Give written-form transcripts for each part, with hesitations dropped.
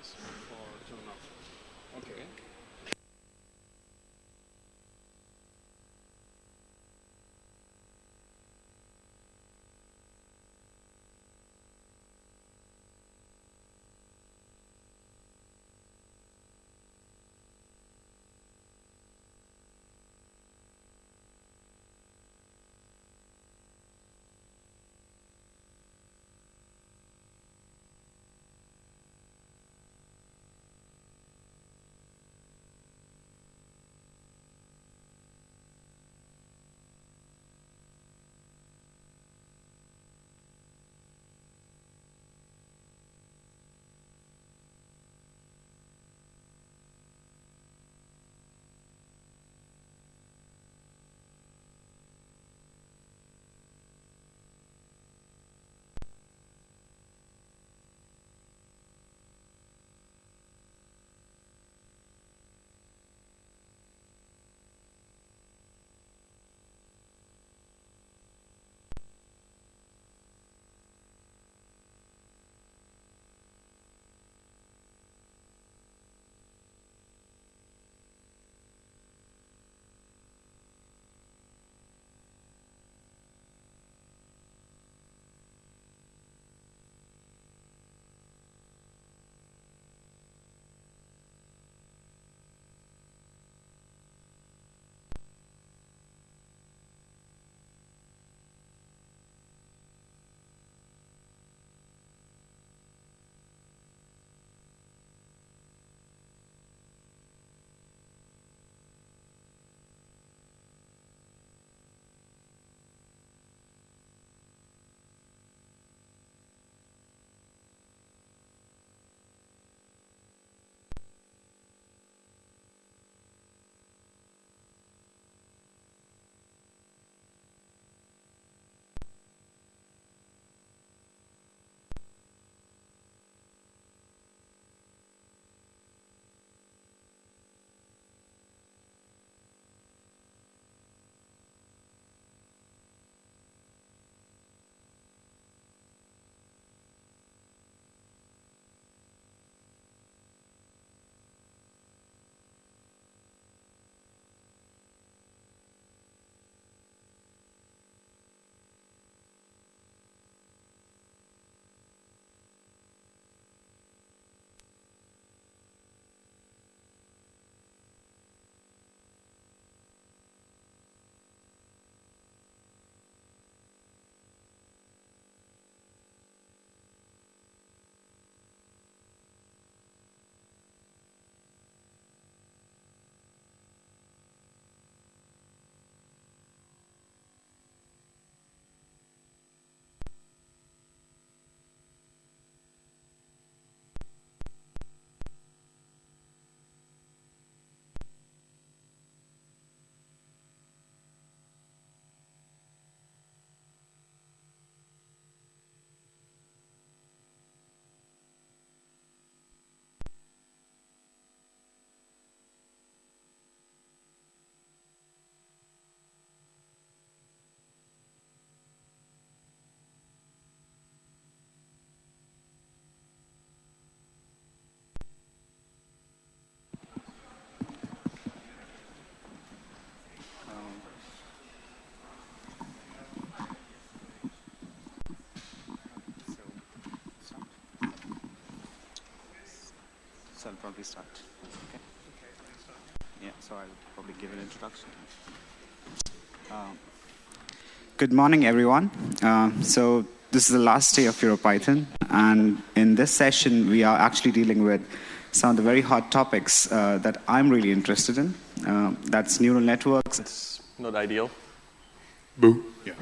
device for turn off. Okay. So I'll probably start. Okay. Yeah, so I'll probably give an introduction. Good morning, everyone. So this is the last day of Europython, and in this session, we are actually dealing with some of the very hot topics that I'm really interested in. That's neural networks. It's not ideal. Boo. Yeah.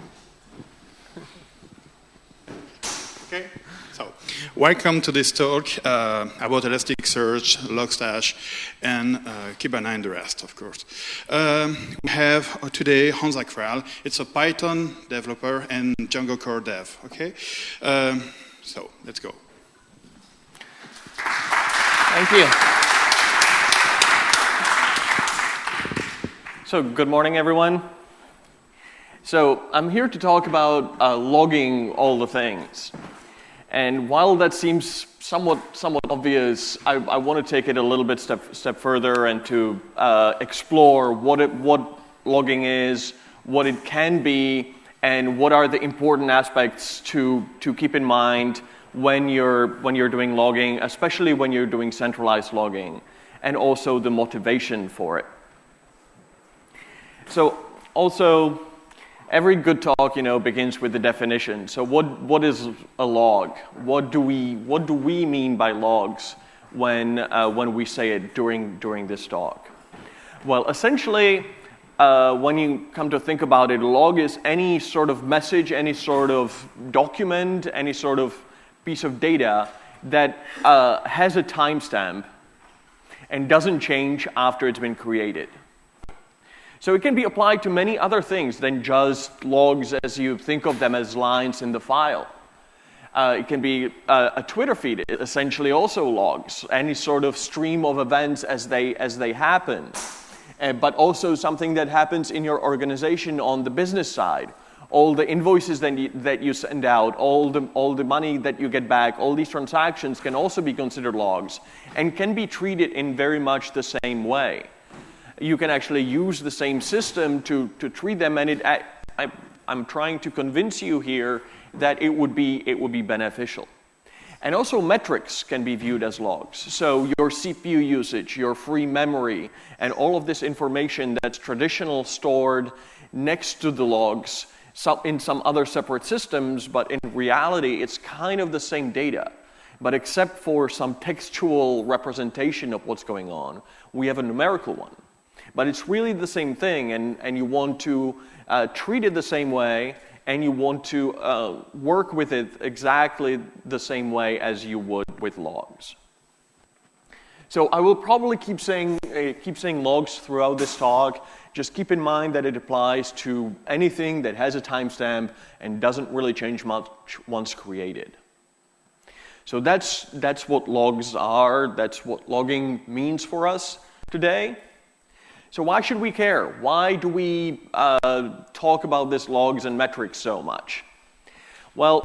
Okay. So, welcome to this talk about Elasticsearch, Logstash, and Kibana and the rest, of course. We have today Hansa Kral. It's a Python developer and Django core dev. Okay. So let's go. Thank you. So, good morning, everyone. So, I'm here to talk about logging all the things. And while that seems somewhat obvious, I want to take it a little bit step further and to explore what logging is, what it can be, and what are the important aspects to keep in mind when you're doing logging, especially when you're doing centralized logging, and also the motivation for it. So also, every good talk, begins with the definition. So what is a log? What do we mean by logs when we say it during this talk? Well, essentially, when you come to think about it, a log is any sort of message, any sort of document, any sort of piece of data that has a timestamp and doesn't change after it's been created. So it can be applied to many other things than just logs as you think of them as lines in the file. It can be a Twitter feed, essentially also logs, any sort of stream of events as they happen. But also something that happens in your organization on the business side. All the invoices that you send out, all the money that you get back, all these transactions can also be considered logs and can be treated in very much the same way. You can actually use the same system to treat them, and I'm trying to convince you here that it would be beneficial. And also metrics can be viewed as logs. So your CPU usage, your free memory, and all of this information that's traditional stored next to the logs in some other separate systems, but in reality it's kind of the same data. But except for some textual representation of what's going on, we have a numerical one. But it's really the same thing, and you want to treat it the same way, and you want to work with it exactly the same way as you would with logs. So I will probably keep saying logs throughout this talk. Just keep in mind that it applies to anything that has a timestamp and doesn't really change much once created. So that's what logs are. That's what logging means for us today. So why should we care? Why do we talk about this logs and metrics so much? Well,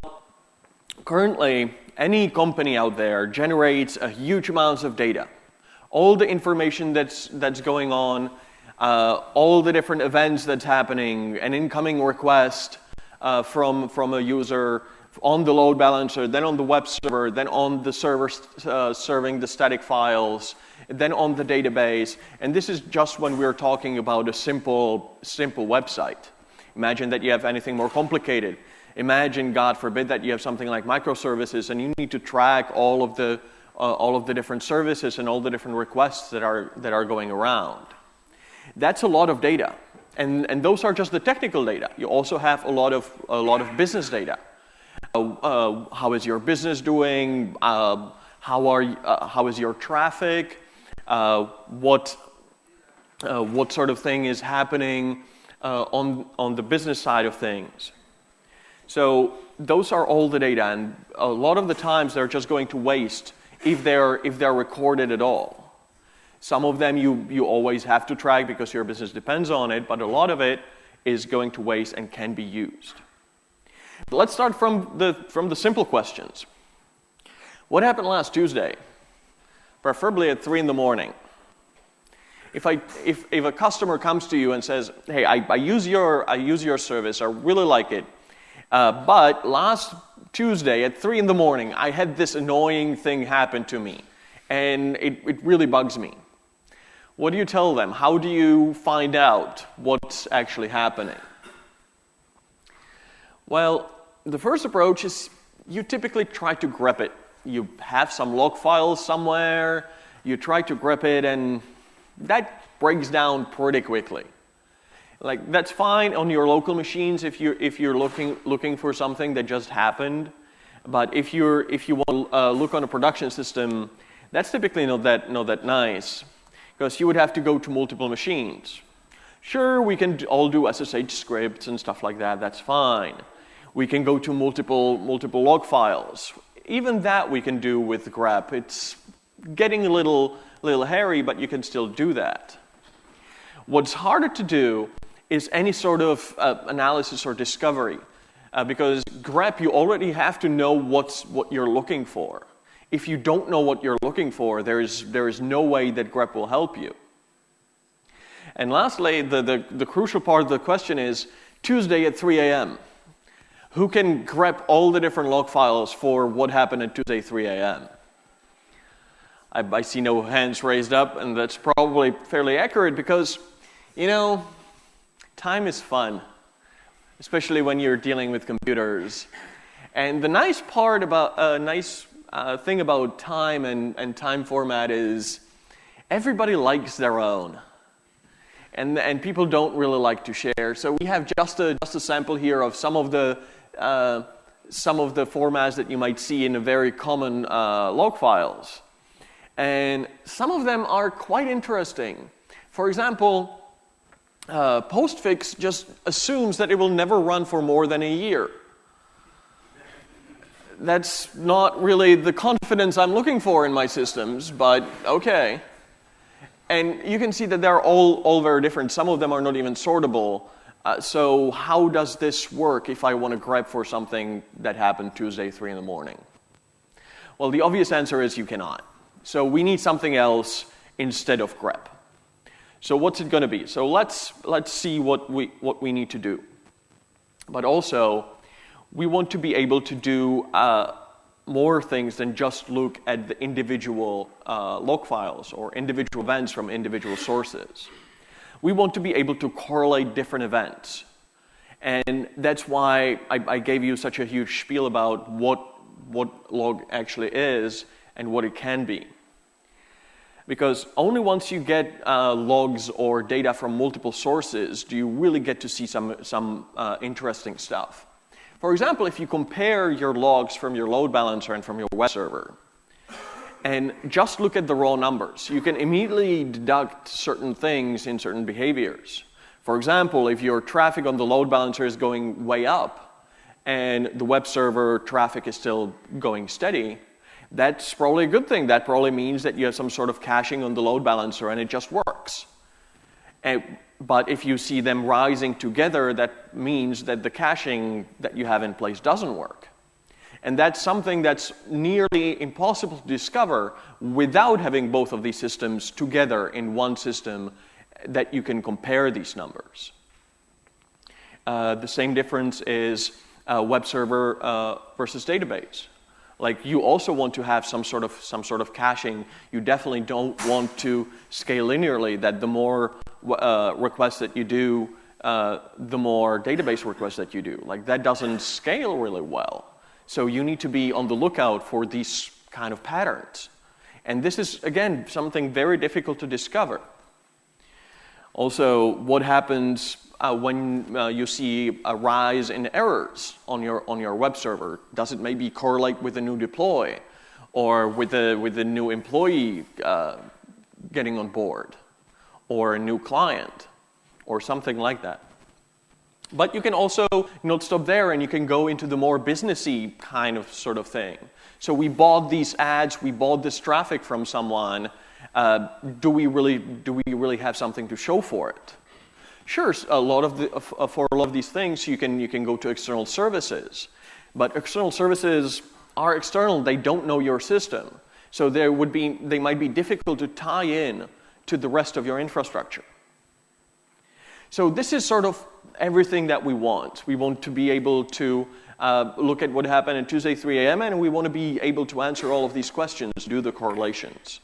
currently, any company out there generates a huge amounts of data. All the information that's going on, all the different events that's happening, an incoming request from a user on the load balancer, then on the web server, then on the server serving the static files, then on the database. And this is just when we're talking about a simple website. Imagine that you have anything more complicated. Imagine, God forbid, that you have something like microservices and you need to track all of the different services and all the different requests that are going around. That's a lot of data. And those are just the technical data. You also have a lot of business data. How is your business doing? How is your traffic? What sort of thing is happening on the business side of things? So those are all the data, and a lot of the times they're just going to waste if they're recorded at all. Some of them you always have to track because your business depends on it, but a lot of it is going to waste and can be used. But let's start from the simple questions. What happened last Tuesday? Preferably at 3 a.m. If a customer comes to you and says, "Hey, I use your service, I really like it, but last Tuesday at 3 a.m. I had this annoying thing happen to me, and it really bugs me." What do you tell them? How do you find out what's actually happening? Well, the first approach is you typically try to grep it. You have some log files somewhere, you try to grep it, and that breaks down pretty quickly. Like, that's fine on your local machines if you're looking for something that just happened. But if you want to look on a production system, that's typically not that nice, because you would have to go to multiple machines. Sure, we can all do SSH scripts and stuff like that. That's fine. We can go to multiple log files. Even that we can do with grep. It's getting a little hairy, but you can still do that. What's harder to do is any sort of analysis or discovery. Because grep, you already have to know what you're looking for. If you don't know what you're looking for, there is no way that grep will help you. And lastly, the crucial part of the question is Tuesday at 3 a.m. Who can grep all the different log files for what happened at Tuesday 3 a.m.? I see no hands raised up, and that's probably fairly accurate because, time is fun, especially when you're dealing with computers. And the nice thing about time and time format is everybody likes their own. And people don't really like to share. So we have just a sample here of some of the formats that you might see in a very common log files. And some of them are quite interesting. For example, postfix just assumes that it will never run for more than a year. That's not really the confidence I'm looking for in my systems, but okay. And you can see that they're all very different. Some of them are not even sortable. So how does this work if I want to grep for something that happened Tuesday 3 in the morning? Well, the obvious answer is you cannot. So we need something else instead of grep. So what's it going to be? So let's see what we need to do. But also, we want to be able to do more things than just look at the individual log files or individual events from individual sources. We want to be able to correlate different events. And that's why I gave you such a huge spiel about what log actually is and what it can be. Because only once you get logs or data from multiple sources do you really get to see some interesting stuff. For example, if you compare your logs from your load balancer and from your web server, and just look at the raw numbers, you can immediately deduct certain things in certain behaviors. For example, if your traffic on the load balancer is going way up, and the web server traffic is still going steady, that's probably a good thing. That probably means that you have some sort of caching on the load balancer and it just works. But if you see them rising together, that means that the caching that you have in place doesn't work. And that's something that's nearly impossible to discover without having both of these systems together in one system that you can compare these numbers. The same difference is web server versus database. Like, you also want to have some sort of caching. You definitely don't want to scale linearly, that the more requests that you do, the more database requests that you do. Like, that doesn't scale really well. So you need to be on the lookout for these kind of patterns. And this is, again, something very difficult to discover. Also, what happens when you see a rise in errors on your web server? Does it maybe correlate with a new deploy or with a new employee getting on board or a new client or something like that? But you can also not stop there, and you can go into the more businessy kind of sort of thing. So we bought these ads, we bought this traffic from someone. Do we really have something to show for it? Sure, for a lot of these things, you can go to external services, but external services are external. They don't know your system, so they might be difficult to tie in to the rest of your infrastructure. So this is sort of everything that we want. We want to be able to look at what happened on Tuesday 3 a.m. and we want to be able to answer all of these questions, do the correlations.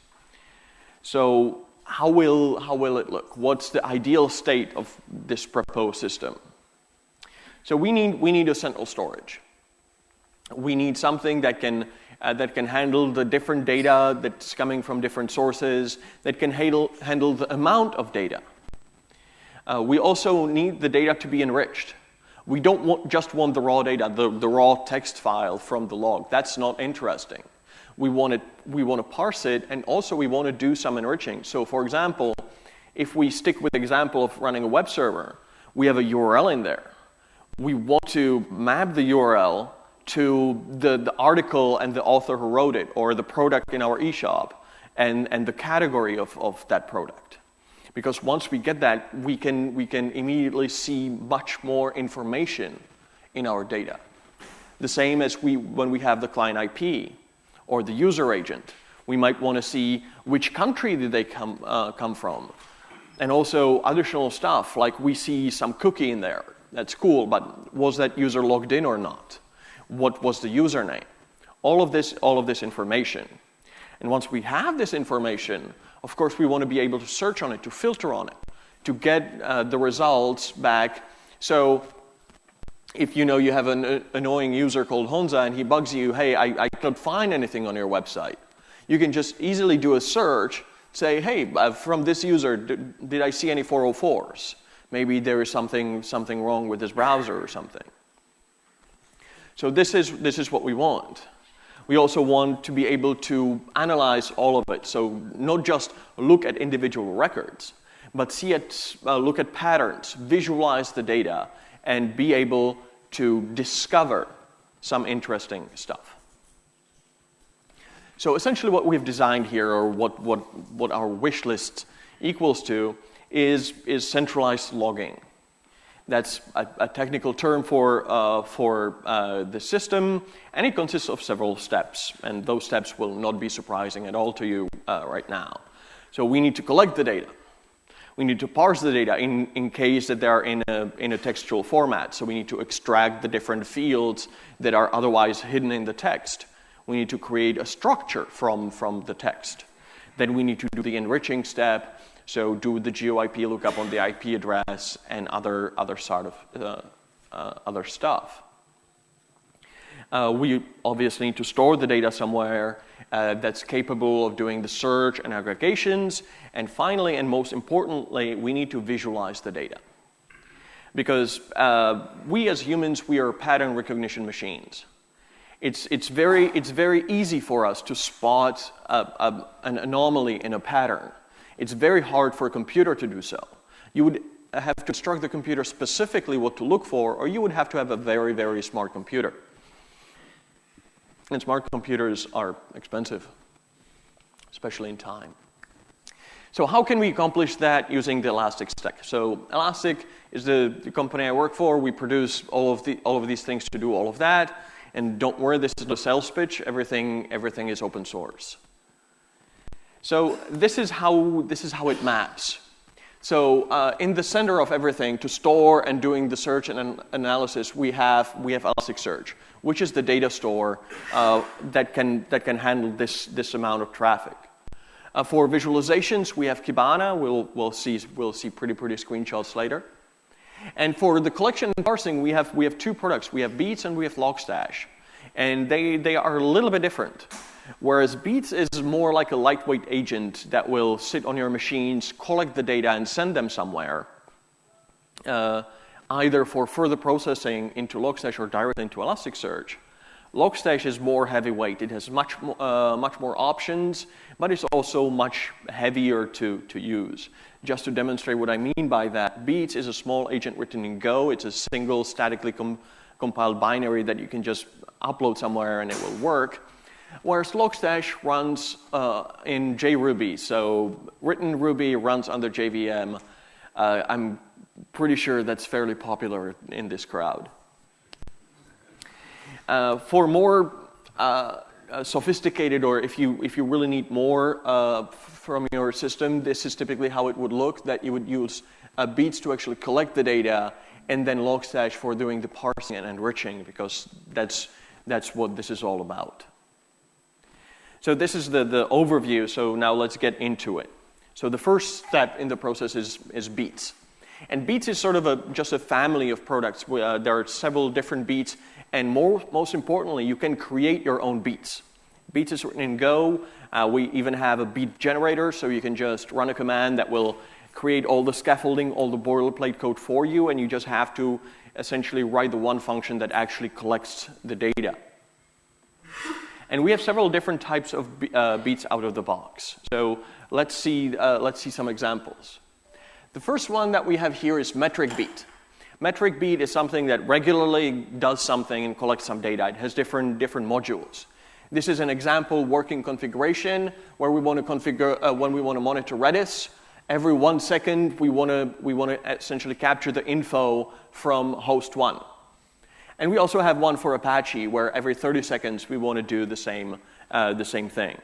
So how will it look? What's the ideal state of this proposed system? So we need a central storage. We need something that can handle the different data that's coming from different sources, that can handle the amount of data. We also need the data to be enriched. We don't just want the raw data, the raw text file from the log. That's not interesting. We want to parse it, and also we want to do some enriching. So, for example, if we stick with the example of running a web server, we have a URL in there. We want to map the URL to the article and the author who wrote it, or the product in our eShop, and the category of that product. Because once we get that, we can immediately see much more information in our data. The same as when we have the client IP or the user agent. We might want to see which country did they come from. And also additional stuff, like we see some cookie in there. That's cool, but was that user logged in or not? What was the username? All of this information. And once we have this information, of course, we want to be able to search on it, to filter on it, to get the results back. So if you know you have an annoying user called Honza and he bugs you, hey, I can't find anything on your website. You can just easily do a search, say, hey, from this user, did I see any 404s? Maybe there is something wrong with this browser or something. So this is what we want. We also want to be able to analyze all of it. So not just look at individual records, but look at patterns, visualize the data, and be able to discover some interesting stuff. So essentially what we've designed here, or what our wish list equals to, is centralized logging. That's a technical term for the system, and it consists of several steps, and those steps will not be surprising at all to you right now. So we need to collect the data. We need to parse the data in case that they are in a textual format. So we need to extract the different fields that are otherwise hidden in the text. We need to create a structure from the text. Then we need to do the enriching step. So do the GeoIP lookup on the IP address and other sort of other stuff. We obviously need to store the data somewhere that's capable of doing the search and aggregations. And finally, and most importantly, we need to visualize the data. Because we as humans, we are pattern recognition machines. It's very easy for us to spot an anomaly in a pattern. It's very hard for a computer to do so. You would have to instruct the computer specifically what to look for, or you would have to have a very, very smart computer. And smart computers are expensive, especially in time. So how can we accomplish that using the Elastic stack? So Elastic is the company I work for. We produce all of these things to do all of that. And don't worry, this is no sales pitch. Everything is open source. So this is how it maps. So in the center of everything, to store and doing the search and analysis, we have Elasticsearch, which is the data store that can handle this amount of traffic. For visualizations, we have Kibana. We'll see pretty screenshots later. And for the collection and parsing, we have two products. We have Beats and we have Logstash. And they are a little bit different. Whereas Beats is more like a lightweight agent that will sit on your machines, collect the data, and send them somewhere, either for further processing into Logstash or directly into Elasticsearch. Logstash is more heavyweight. It has much more options, but it's also much heavier to use. Just to demonstrate what I mean by that, Beats is a small agent written in Go. It's a single statically compiled binary that you can just upload somewhere and it will work. Whereas Logstash runs in JRuby, so written Ruby runs under JVM. I'm pretty sure that's fairly popular in this crowd. For more sophisticated, or if you really need more from your system, this is typically how it would look, that you would use Beats to actually collect the data, and then Logstash for doing the parsing and enriching, because that's what this is all about. So this is the overview, so now let's get into it. So the first step in the process is Beats. And Beats is sort of just a family of products. There are several different Beats, and most importantly, you can create your own Beats. Beats is written in Go. We even have a beat generator, so you can just run a command that will create all the scaffolding, all the boilerplate code for you, and you just have to essentially write the one function that actually collects the data. And we have several different types of Beats out of the box. So let's see some examples. The first one that we have here is metric beat. Metric beat is something that regularly does something and collects some data. It has different modules. This is an example working configuration where we want to configure when we want to monitor Redis. Every 1 second, we want to essentially capture the info from host 1. And we also have one for Apache, where every 30 seconds we want to do the same thing.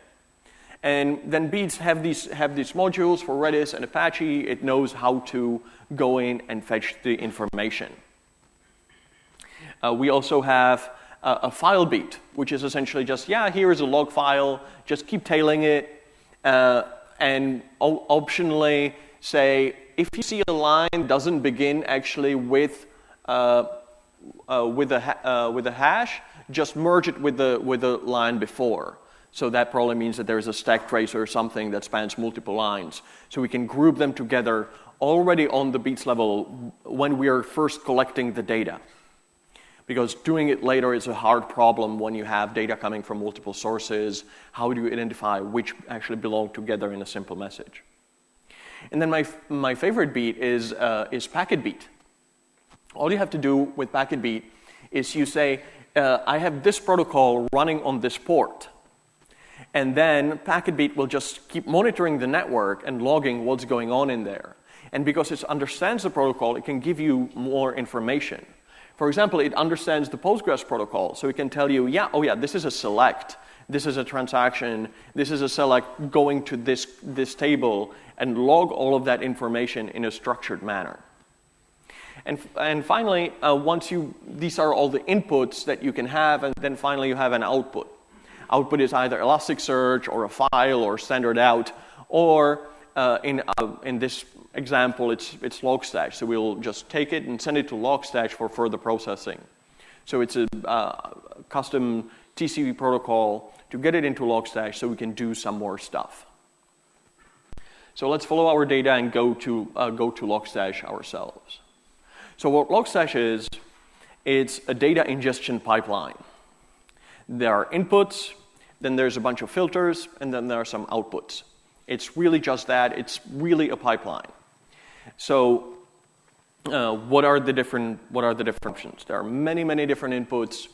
And then Beats have these modules for Redis and Apache. It knows how to go in and fetch the information. We also have a file beat, which is essentially just, here is a log file, just keep tailing it, and optionally say, if you see a line doesn't begin actually with a hash, just merge it with the line before. So that probably means that there's a stack tracer or something that spans multiple lines. So we can group them together already on the beats level when we are first collecting the data. Because doing it later is a hard problem when you have data coming from multiple sources. How do you identify which actually belong together in a simple message? And then my favorite beat is packet beat. All you have to do with packet beat is you say, I have this protocol running on this port. And then packet beat will just keep monitoring the network and logging what's going on in there. And because it understands the protocol, it can give you more information. For example, it understands the Postgres protocol, so it can tell you, this is a select, this is a transaction, this is a select going to this table, and log all of that information in a structured manner. And finally, these are all the inputs that you can have, and then finally you have an output. Output is either Elasticsearch or a file or standard out, or in this example, it's Logstash. So we'll just take it and send it to Logstash for further processing. So it's a custom TCP protocol to get it into Logstash so we can do some more stuff. So let's follow our data and go to Logstash ourselves. So what Logstash is, it's a data ingestion pipeline. There are inputs, then there's a bunch of filters, and then there are some outputs. It's really just that. It's really a pipeline. So what are the different options? There are many, many different inputs.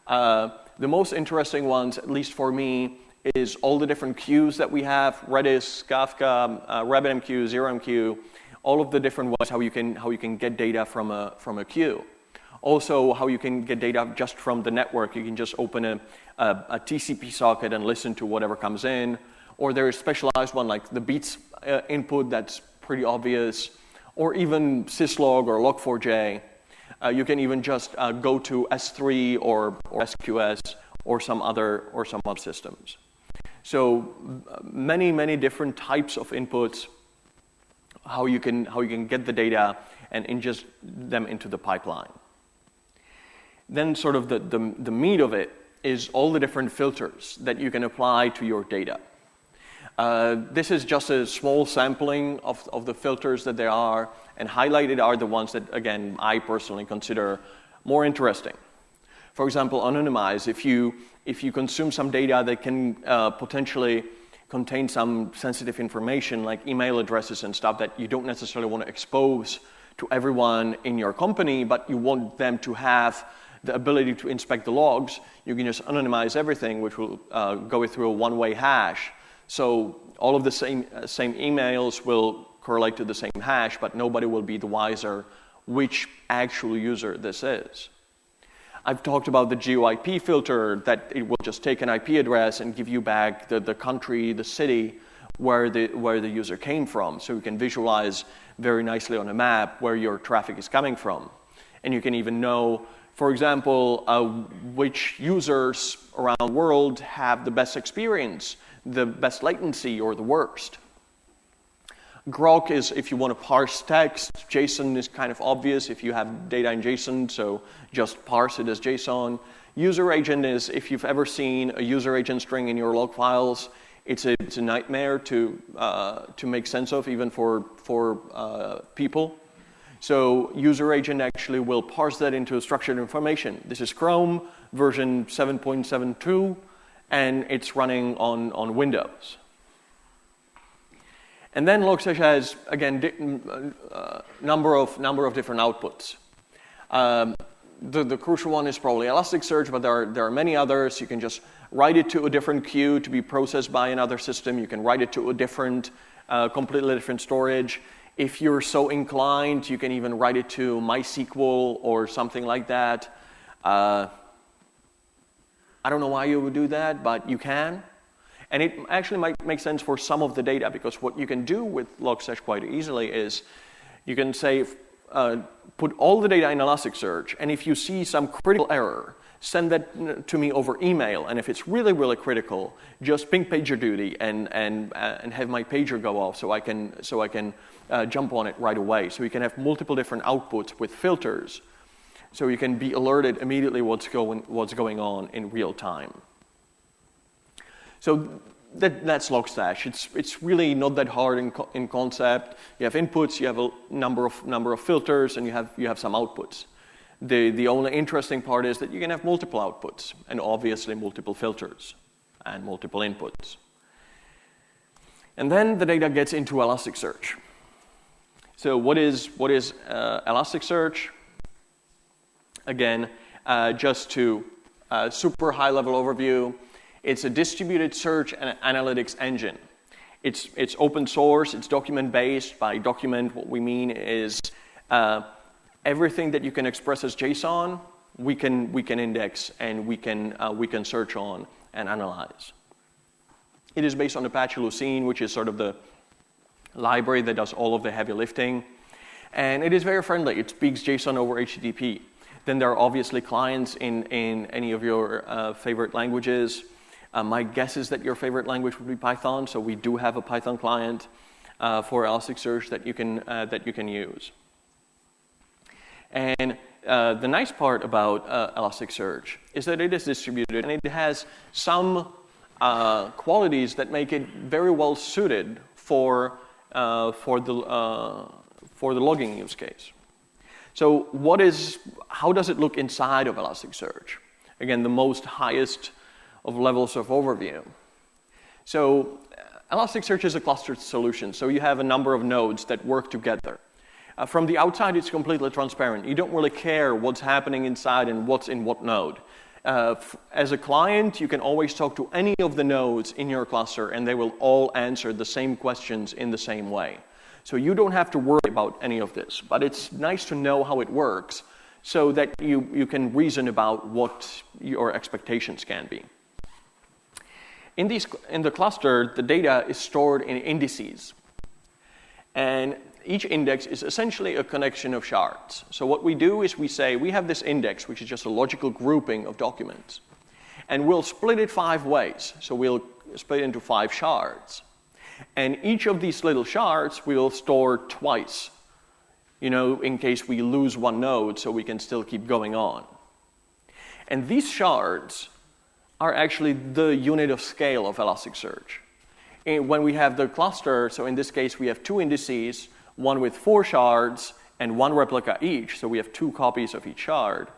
The most interesting ones, at least for me, is all the different queues that we have: Redis, Kafka, RabbitMQ, ZeroMQ, all of the different ways how you can get data from a queue. Also, how you can get data just from the network. You can just open a TCP socket and listen to whatever comes in. Or there is specialized one like the Beats input that's pretty obvious. Or even syslog or log4j. You can even just go to S3 or SQS or some other systems. So many, many different types of inputs. How you can get the data and ingest them into the pipeline. Then sort of the meat of it is all the different filters that you can apply to your data. This is just a small sampling of the filters that there are, and highlighted are the ones that, again, I personally consider more interesting. For example, anonymize. If you consume some data that can potentially contain some sensitive information like email addresses and stuff that you don't necessarily want to expose to everyone in your company, but you want them to have the ability to inspect the logs, you can just anonymize everything, which will go through a one-way hash. So all of the same emails will correlate to the same hash, but nobody will be the wiser which actual user this is. I've talked about the GeoIP filter, that it will just take an IP address and give you back the country, the city where the user came from. So you can visualize very nicely on a map where your traffic is coming from. And you can even know, for example, which users around the world have the best experience, the best latency, or the worst. Grok is if you want to parse text. JSON is kind of obvious if you have data in JSON, so just parse it as JSON. User agent is if you've ever seen a user agent string in your log files, it's a nightmare to make sense of, even for people. So user agent actually will parse that into structured information. This is Chrome version 7.72, and it's running on Windows. And then Logstash has, again, number of different outputs. The crucial one is probably Elasticsearch, but there are many others. You can just write it to a different queue to be processed by another system. You can write it to a different, completely different storage. If you're so inclined, you can even write it to MySQL or something like that. I don't know why you would do that, but you can. And it actually might make sense for some of the data, because what you can do with Logstash quite easily is you can say, put all the data in Elasticsearch, and if you see some critical error, send that to me over email. And if it's really, really critical, just ping PagerDuty and have my pager go off so I can jump on it right away. So you can have multiple different outputs with filters, so you can be alerted immediately what's going on in real time. So that's Logstash. It's really not that hard in concept. You have inputs, you have a number of filters, and you have some outputs. The only interesting part is that you can have multiple outputs, and obviously multiple filters and multiple inputs. And then the data gets into Elasticsearch. So what is Elasticsearch? Again, just to super high-level overview, it's a distributed search and analytics engine. It's open source, it's document-based. By document, what we mean is everything that you can express as JSON, we can index and we can search on and analyze. It is based on Apache Lucene, which is sort of the library that does all of the heavy lifting. And it is very friendly. It speaks JSON over HTTP. Then there are obviously clients in any of your favorite languages. My guess is that your favorite language would be Python, so we do have a Python client for Elasticsearch that you can use. And the nice part about Elasticsearch is that it is distributed, and it has some qualities that make it very well suited for the logging use case. So how does it look inside of Elasticsearch? Again, the most highest of levels of overview. So Elasticsearch is a clustered solution, so you have a number of nodes that work together. From the outside, it's completely transparent. You don't really care what's happening inside and what's in what node. As a client, you can always talk to any of the nodes in your cluster, and they will all answer the same questions in the same way. So you don't have to worry about any of this, but it's nice to know how it works so that you can reason about what your expectations can be. In the cluster, the data is stored in indices. And each index is essentially a connection of shards. So what we do is we say, we have this index, which is just a logical grouping of documents. And we'll split it 5 ways. So we'll split it into 5 shards. And each of these little shards we'll store twice, in case we lose one node, so we can still keep going on. And these shards are actually the unit of scale of Elasticsearch. And when we have the cluster, so in this case we have 2 indices, one with 4 shards and 1 replica each, so we have 2 copies of each shard,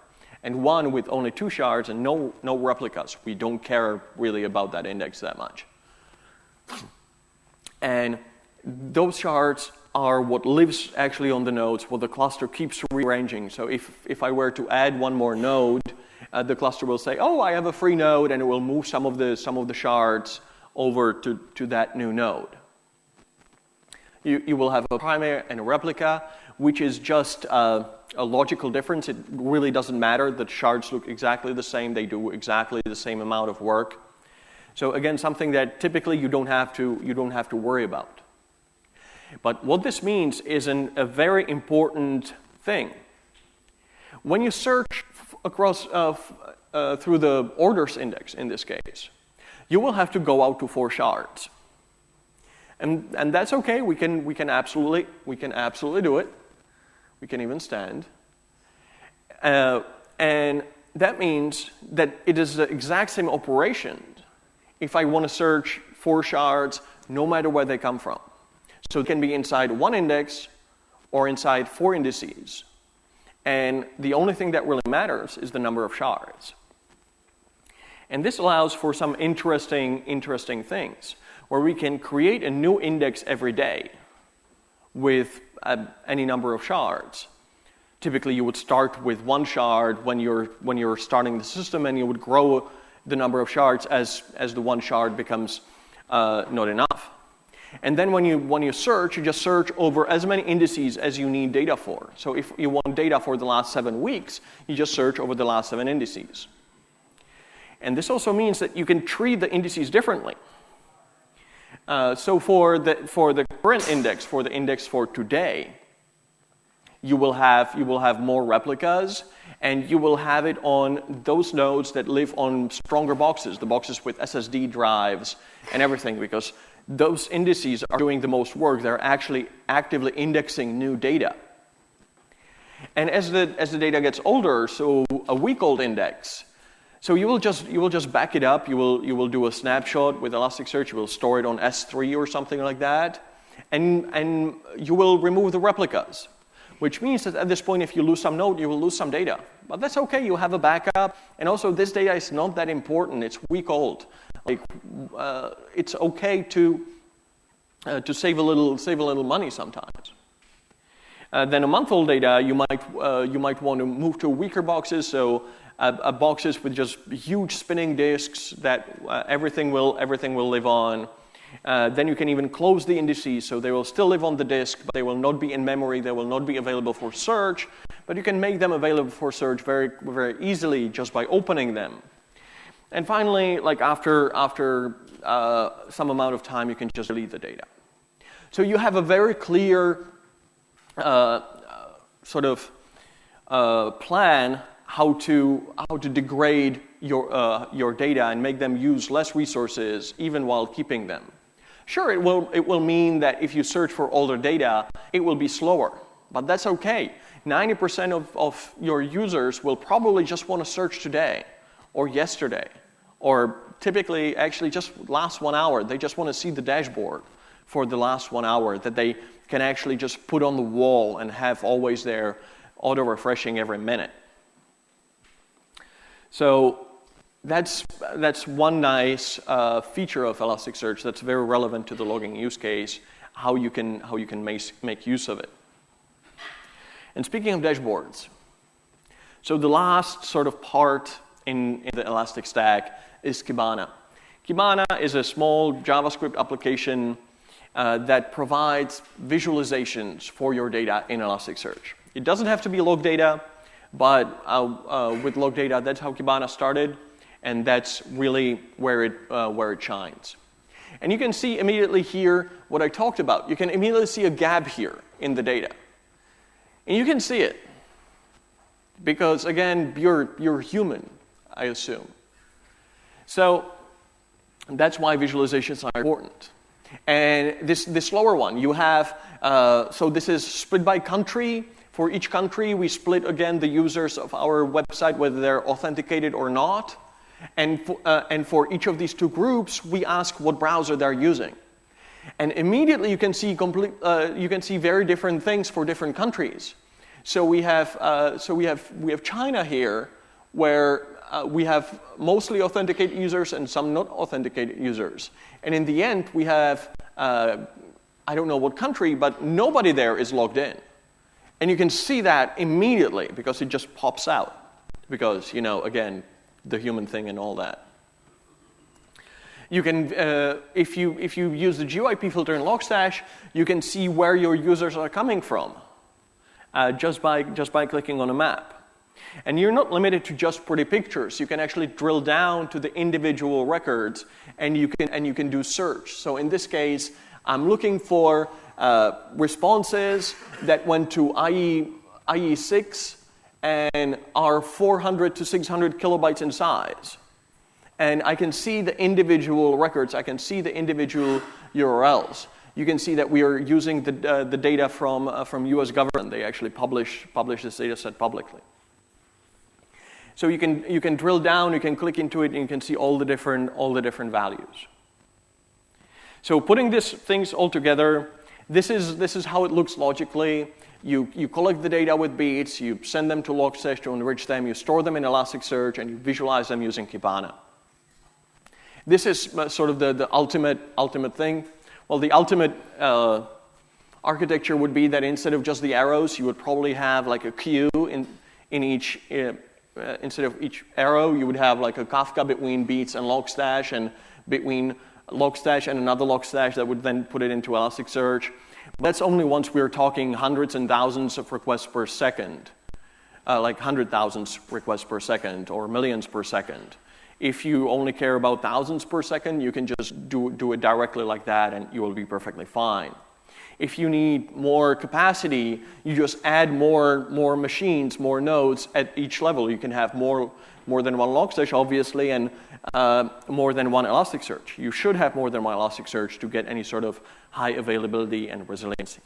and one with only 2 shards and no replicas. We don't care really about that index that much. And those shards are what lives actually on the nodes, what the cluster keeps rearranging. So if I were to add one more node, the cluster will say, oh, I have a free node, and it will move some of the shards over to that new node. You will have a primary and a replica, which is just a logical difference. It really doesn't matter. The shards look exactly the same. They do exactly the same amount of work. So again, something that typically you don't have to worry about. But what this means is a very important thing. When you search across through the orders index, in this case, you will have to go out to 4 shards, and that's okay. We can absolutely do it. We can even stand, and that means that it is the exact same operation if I want to search 4 shards, no matter where they come from. So it can be inside 1 index or inside 4 indices. And the only thing that really matters is the number of shards. And this allows for some interesting things, where we can create a new index every day with any number of shards. Typically, you would start with 1 shard when you're starting the system, and you would grow the number of shards as the 1 shard becomes not enough. And then when you search, you just search over as many indices as you need data for. So if you want data for the last 7 weeks, you just search over the last 7 indices. And this also means that you can treat the indices differently. So for the current index, for the index for today, you will have more replicas, and you will have it on those nodes that live on stronger boxes, the boxes with SSD drives and everything, because those indices are doing the most work. They're actually actively indexing new data. And as the data gets older, so a week-old index, so you will just back it up. You will do a snapshot with Elasticsearch. You will store it on S3 or something like that, and you will remove the replicas, which means that at this point, if you lose some node, you will lose some data. But that's okay. You have a backup, and also this data is not that important. It's week old. It's okay to save a little money sometimes. Then a month-old data, you might want to move to weaker boxes. So boxes with just huge spinning disks that everything will live on. Then you can even close the indices, so they will still live on the disk, but they will not be in memory. They will not be available for search. But you can make them available for search very, very easily just by opening them. And finally, like after some amount of time, you can just delete the data. So you have a very clear plan how to degrade your data and make them use less resources, even while keeping them. Sure, it will mean that if you search for older data, it will be slower, but that's okay. 90% of your users will probably just want to search today or yesterday, or typically actually just last 1 hour. They just want to see the dashboard for the last 1 hour that they can actually just put on the wall and have always there auto-refreshing every minute. So that's one nice feature of Elasticsearch that's very relevant to the logging use case, how you can make use of it. And speaking of dashboards, so the last sort of part in the Elastic Stack is Kibana. Kibana is a small JavaScript application that provides visualizations for your data in Elasticsearch. It doesn't have to be log data, but with log data, that's how Kibana started, and that's really where it shines. And you can see immediately here what I talked about. You can immediately see a gap here in the data. And you can see it because, again, you're human, I assume. So that's why visualizations are important. And this slower one, you have, so this is split by country. For each country, we split, again, the users of our website, whether they're authenticated or not. And for each of these two groups, we ask what browser they're using. And immediately you can see very different things for different countries. So we have China here, where we have mostly authenticated users and some not authenticated users. And in the end, we have I don't know what country, but nobody there is logged in. And you can see that immediately because it just pops out. Because, again, the human thing and all that. You can, if you use the GUIP filter in Logstash, you can see where your users are coming from just by clicking on a map. And you're not limited to just pretty pictures. You can actually drill down to the individual records, and you can do search. So in this case, I'm looking for responses that went to IE6 and are 400 to 600 kilobytes in size. And I can see the individual records. I can see the individual URLs. You can see that we are using the data from U.S. government. They actually publish this data set publicly. So you can drill down. You can click into it, and you can see all the different values. So putting these things all together, this is how it looks logically. You collect the data with beats. You send them to Logstash to enrich them. You store them in Elasticsearch, and you visualize them using Kibana. This is sort of the ultimate thing. Well, the ultimate architecture would be that instead of just the arrows, you would probably have like a queue in each. Instead of each arrow, you would have like a Kafka between beats and Logstash and between Logstash and another Logstash that would then put it into Elasticsearch. But that's only once we're talking hundreds and thousands of requests per second, like 100,000 requests per second or millions per second. If you only care about thousands per second, you can just do it directly like that and you will be perfectly fine. If you need more capacity, you just add more machines, more nodes at each level. You can have more than one Logstash, obviously, and more than one Elasticsearch. You should have more than one Elasticsearch to get any sort of high availability and resiliency.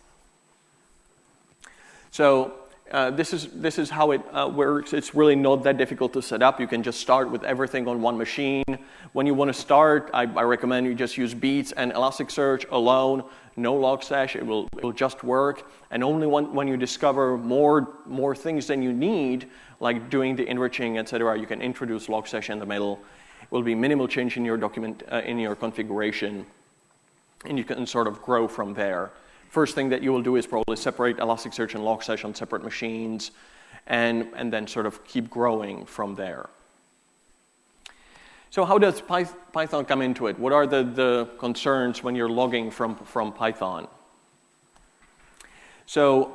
So this is how it works. It's really not that difficult to set up. You can just start with everything on one machine. When you want to start, I recommend you just use Beats and Elasticsearch alone. No Logstash, it will just work. And only when you discover more things than you need, like doing the enriching, etc., you can introduce Logstash in the middle. It will be minimal change in your document, in your configuration, and you can sort of grow from there. First thing that you will do is probably separate Elasticsearch and Logstash on separate machines, and then sort of keep growing from there. So how does Python come into it? What are the concerns when you're logging from Python? So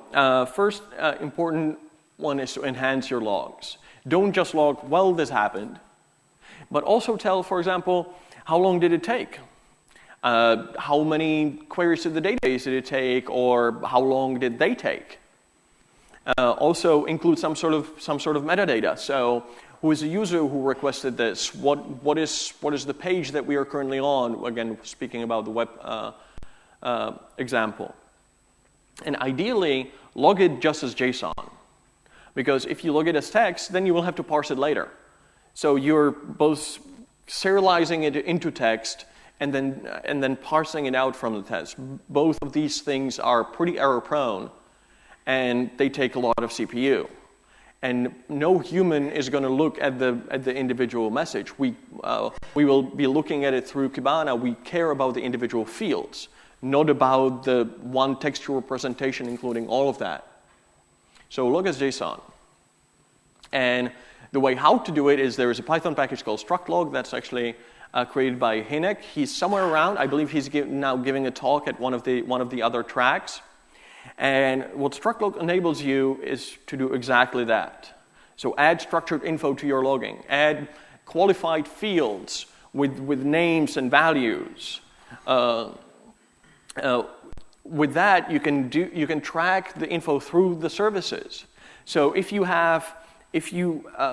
first important one is to enhance your logs. Don't just log, well, this happened, but also tell, for example, how long did it take? How many queries to the database did it take, or how long did they take? Also include some sort of metadata. So who is the user who requested this? What is the page that we are currently on? Again, speaking about the web example. And ideally, log it just as JSON. Because if you log it as text, then you will have to parse it later. So you're both serializing it into text and then parsing it out from the text. Both of these things are pretty error prone, and they take a lot of CPU. And no human is going to look at the individual message. We will be looking at it through Kibana. We care about the individual fields, not about the one textual representation, including all of that. So log as JSON. And the way how to do it is there is a Python package called structlog that's actually created by Hinek. He's somewhere around. I believe he's now giving a talk at one of the other tracks. And what structlog enables you is to do exactly that. So add structured info to your logging. Add qualified fields with names and values. With that, you can track the info through the services. So if you,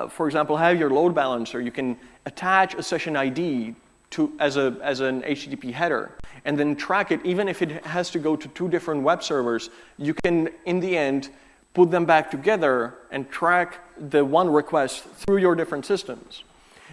for example, have your load balancer, you can attach a session ID as an HTTP header, and then track it. Even if it has to go to 2 different web servers, you can, in the end, put them back together and track the one request through your different systems.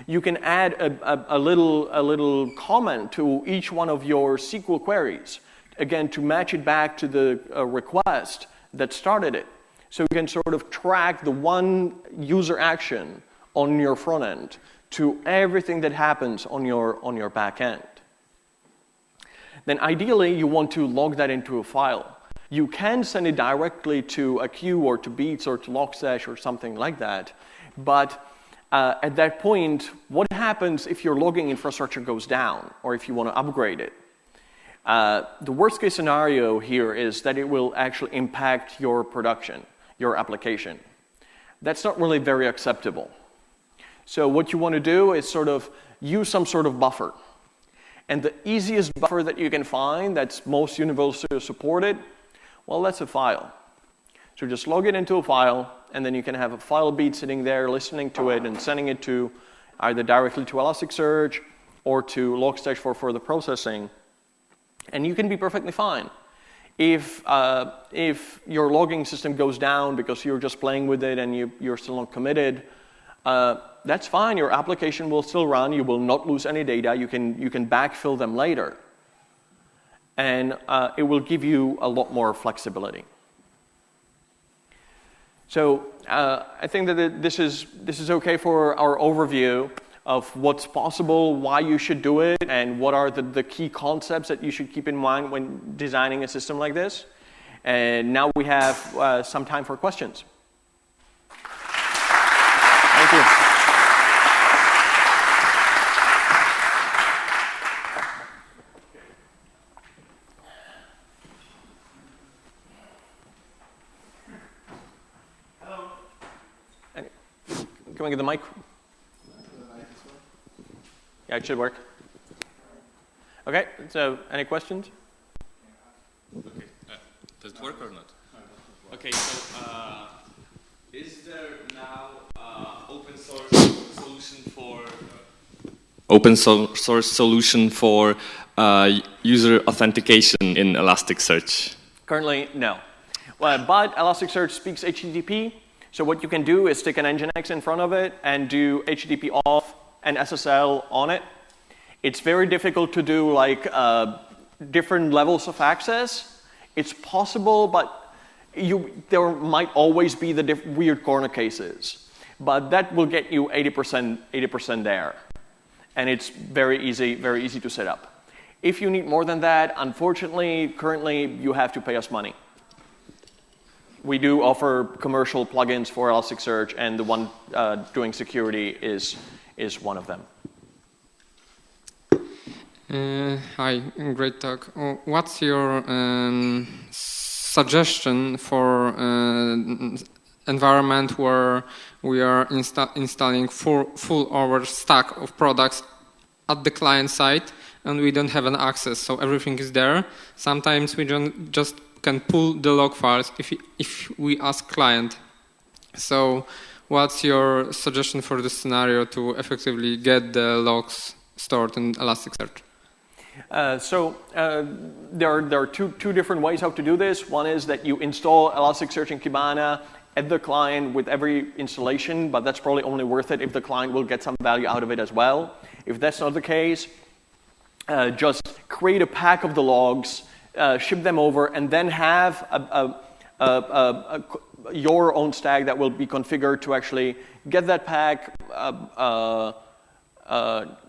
You can add a little comment to each one of your SQL queries, again, to match it back to the request that started it. So you can sort of track the one user action on your front end to everything that happens on your back end. Then ideally, you want to log that into a file. You can send it directly to a queue or to Beats or to Logstash or something like that. But at that point, what happens if your logging infrastructure goes down or if you want to upgrade it? The worst case scenario here is that it will actually impact your production, your application. That's not really very acceptable. So what you want to do is sort of use some sort of buffer. And the easiest buffer that you can find that's most universally supported, well, that's a file. So just log it into a file, and then you can have a file beat sitting there, listening to it, and sending it to either directly to Elasticsearch or to Logstash for further processing. And you can be perfectly fine. If your logging system goes down because you're just playing with it and you're still not committed, that's fine. Your application will still run. You will not lose any data. You can backfill them later. And it will give you a lot more flexibility. So I think that this is okay for our overview of what's possible, why you should do it, and what are the key concepts that you should keep in mind when designing a system like this. And now we have some time for questions. Thank you. Can we get the mic? Yeah, it should work. Okay, so any questions? Okay, does it work or not? Okay, so is there now open source solution for user authentication in Elasticsearch? Currently, no. But Elasticsearch speaks HTTP, so what you can do is stick an Nginx in front of it and do HTTP off and SSL on it. It's very difficult to do like different levels of access. It's possible, but there might always be the weird corner cases. But that will get you 80% there. And it's very easy to set up. If you need more than that, unfortunately, currently, you have to pay us money. We do offer commercial plugins for Elasticsearch, and the one doing security is one of them. Hi, great talk. What's your suggestion for environment where we are installing full our stack of products at the client side and we don't have an access, so everything is there? Sometimes we just can pull the log files if we ask client. So what's your suggestion for this scenario to effectively get the logs stored in Elasticsearch? There are two different ways how to do this. One is that you install Elasticsearch in Kibana at the client with every installation, but that's probably only worth it if the client will get some value out of it as well. If that's not the case, just create a pack of the logs, ship them over, and then have your own stack that will be configured to actually get that pack,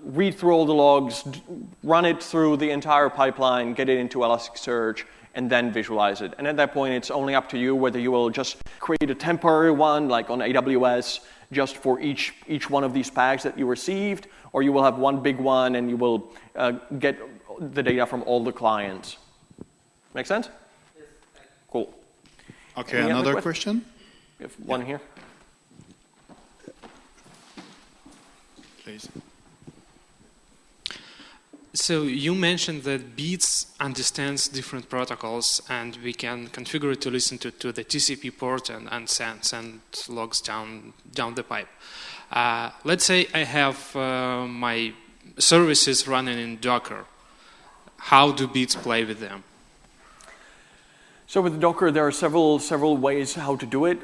read through all the logs, run it through the entire pipeline, get it into Elasticsearch, and then visualize it. And at that point, it's only up to you whether you will just create a temporary one, like on AWS, just for each one of these packs that you received, or you will have one big one and you will get the data from all the clients. Make sense? Yes. Cool. Okay, Any another question? We have one here. Please. So you mentioned that Beats understands different protocols and we can configure it to listen to the TCP port and send logs down the pipe. Let's say I have my services running in Docker. How do Beats play with them? So with Docker, there are several ways how to do it.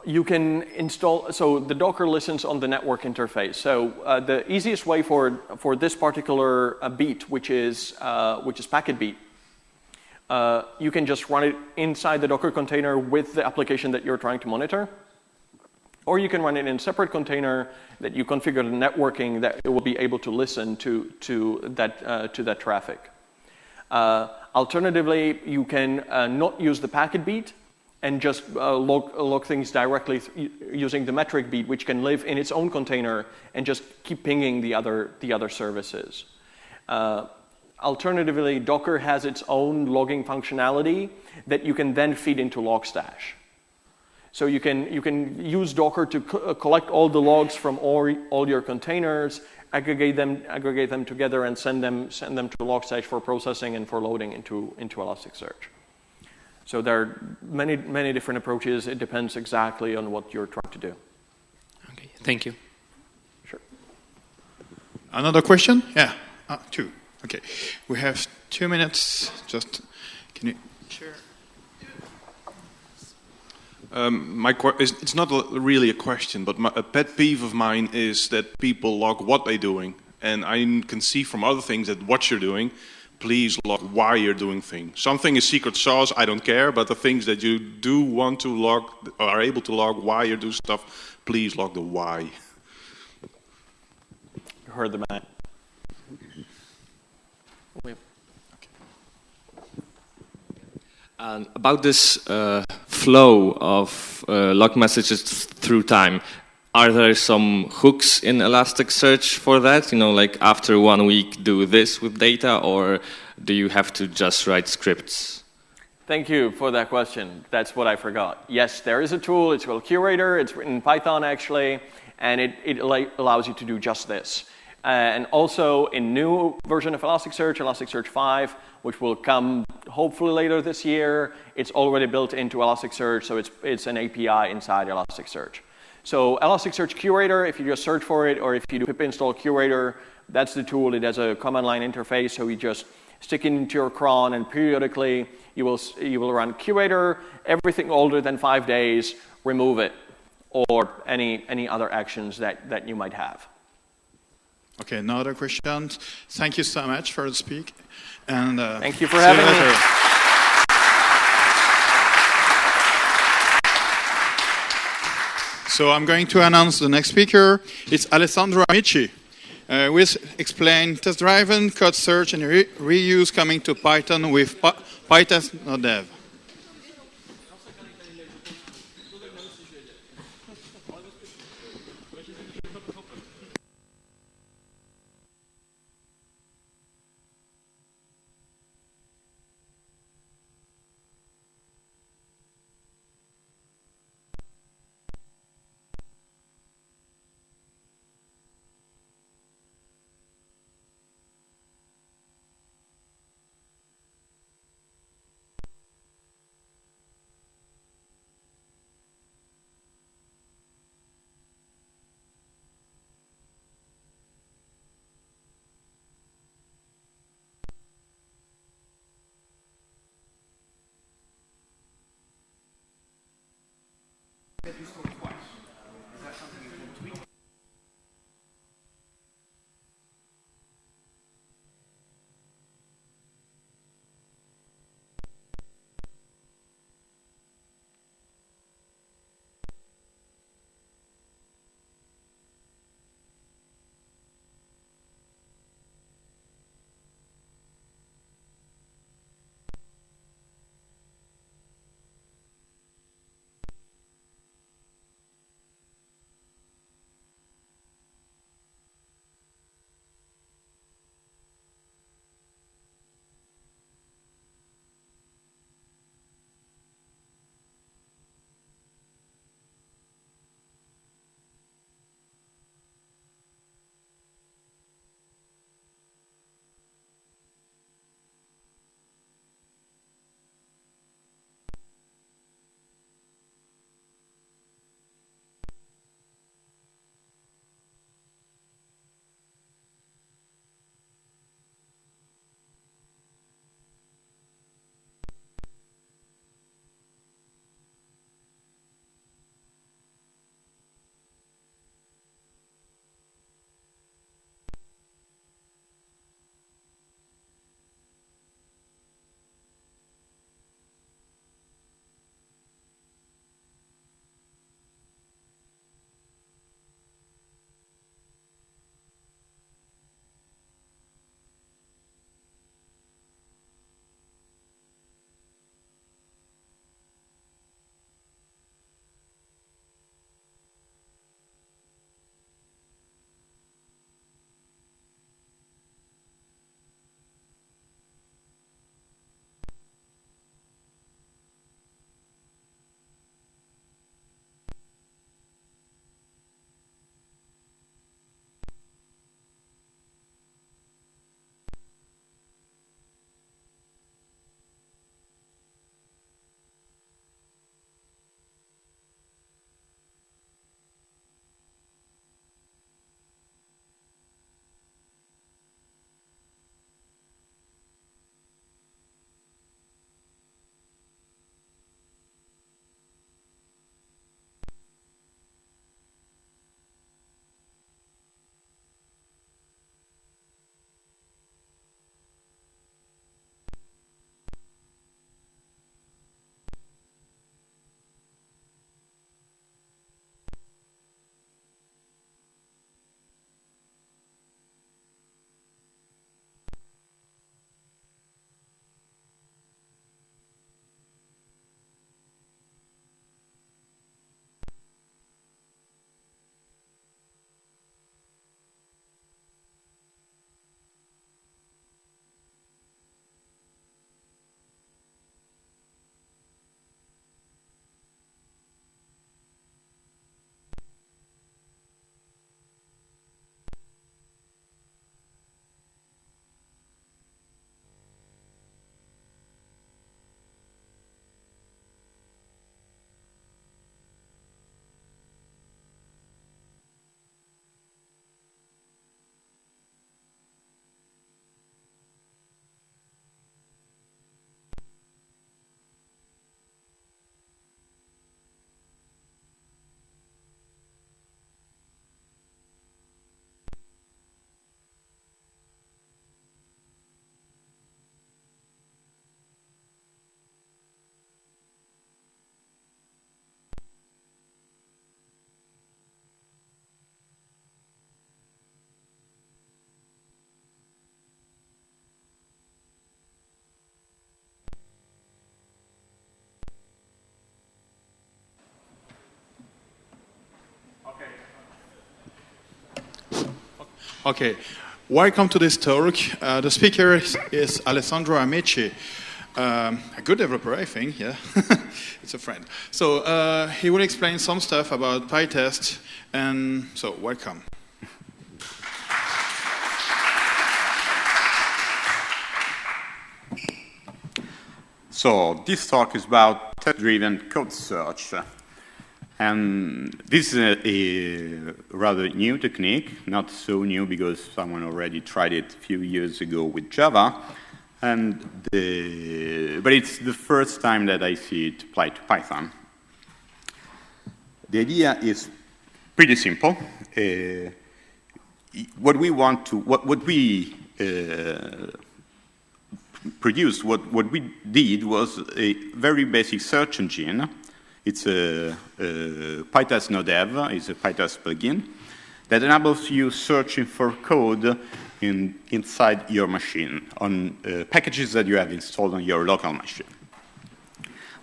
You can install, so the Docker listens on the network interface. So the easiest way for this particular beat, which is packet beat, you can just run it inside the Docker container with the application that you're trying to monitor. Or you can run it in a separate container that you configure the networking that it will be able to listen to that traffic. Alternatively, you can not use the packet beat and just log things directly using the metric beat, which can live in its own container and just keep pinging the other services. Alternatively, Docker has its own logging functionality that you can then feed into Logstash. So you can use Docker to collect all the logs from all your containers, aggregate them together, and send them to Logstash for processing and for loading into Elasticsearch. So there are many different approaches. It depends exactly on what you're trying to do. Okay, thank you. Sure. Another question? Yeah, two. Okay, we have 2 minutes. Just can you? Sure. It's not really a question, but a pet peeve of mine is that people log what they're doing. And I can see from other things that what you're doing, please log why you're doing things. Something is secret sauce, I don't care, but the things that you do want to log, or are able to log why you do stuff, please log the why. You heard the man. And about this flow of log messages through time, are there some hooks in Elasticsearch for that? You know, like after 1 week do this with data, or do you have to just write scripts? Thank you for that question. That's what I forgot. Yes, there is a tool. It's called Curator. It's written in Python, actually, and it allows you to do just this. And also, in new version of Elasticsearch, Elasticsearch 5, which will come hopefully later this year, it's already built into Elasticsearch, so it's an API inside Elasticsearch. So Elasticsearch Curator, if you just search for it, or if you do pip install Curator, that's the tool. It has a command line interface, so you just stick it into your cron, and periodically you will run Curator. Everything older than 5 days, remove it, or any other actions that you might have. Okay, no other questions. Thank you so much for the speak. And thank you for having me. So I'm going to announce the next speaker. It's Alessandro Amici. We'll explain test-driven code search and reuse coming to Python with pytest.dev. Okay, welcome to this talk. The speaker is Alessandro Amici, a good developer, I think, yeah. It's a friend. So he will explain some stuff about PyTest, and so welcome. So this talk is about test-driven code search. And this is a rather new technique, not so new because someone already tried it a few years ago with Java. But it's the first time that I see it applied to Python. The idea is pretty simple. What we produced, what we did was a very basic search engine. It's a PyTest no-dev, it's a PyTest plugin that enables you searching for code inside your machine on packages that you have installed on your local machine.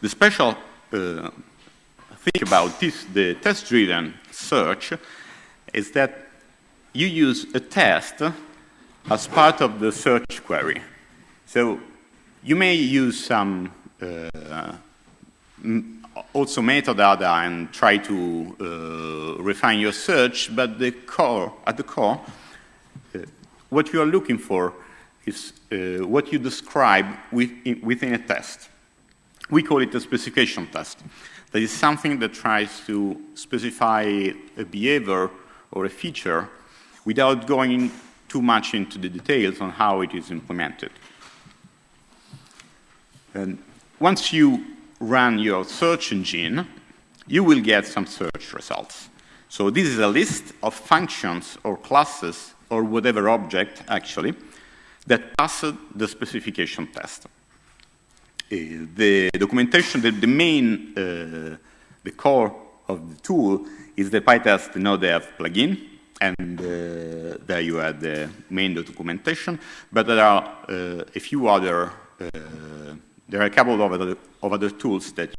The special thing about this, the test-driven search, is that you use a test as part of the search query. So you may use some also metadata and try to refine your search, but at the core, what you are looking for is what you describe within a test. We call it a specification test. That is something that tries to specify a behavior or a feature without going too much into the details on how it is implemented. And once you run your search engine, you will get some search results. So this is a list of functions or classes or whatever object, actually, that passed the specification test. The documentation, the main, the core of the tool is the PyTest no-dev plugin, and there you have the main documentation, but there are a few other there are a couple of other tools that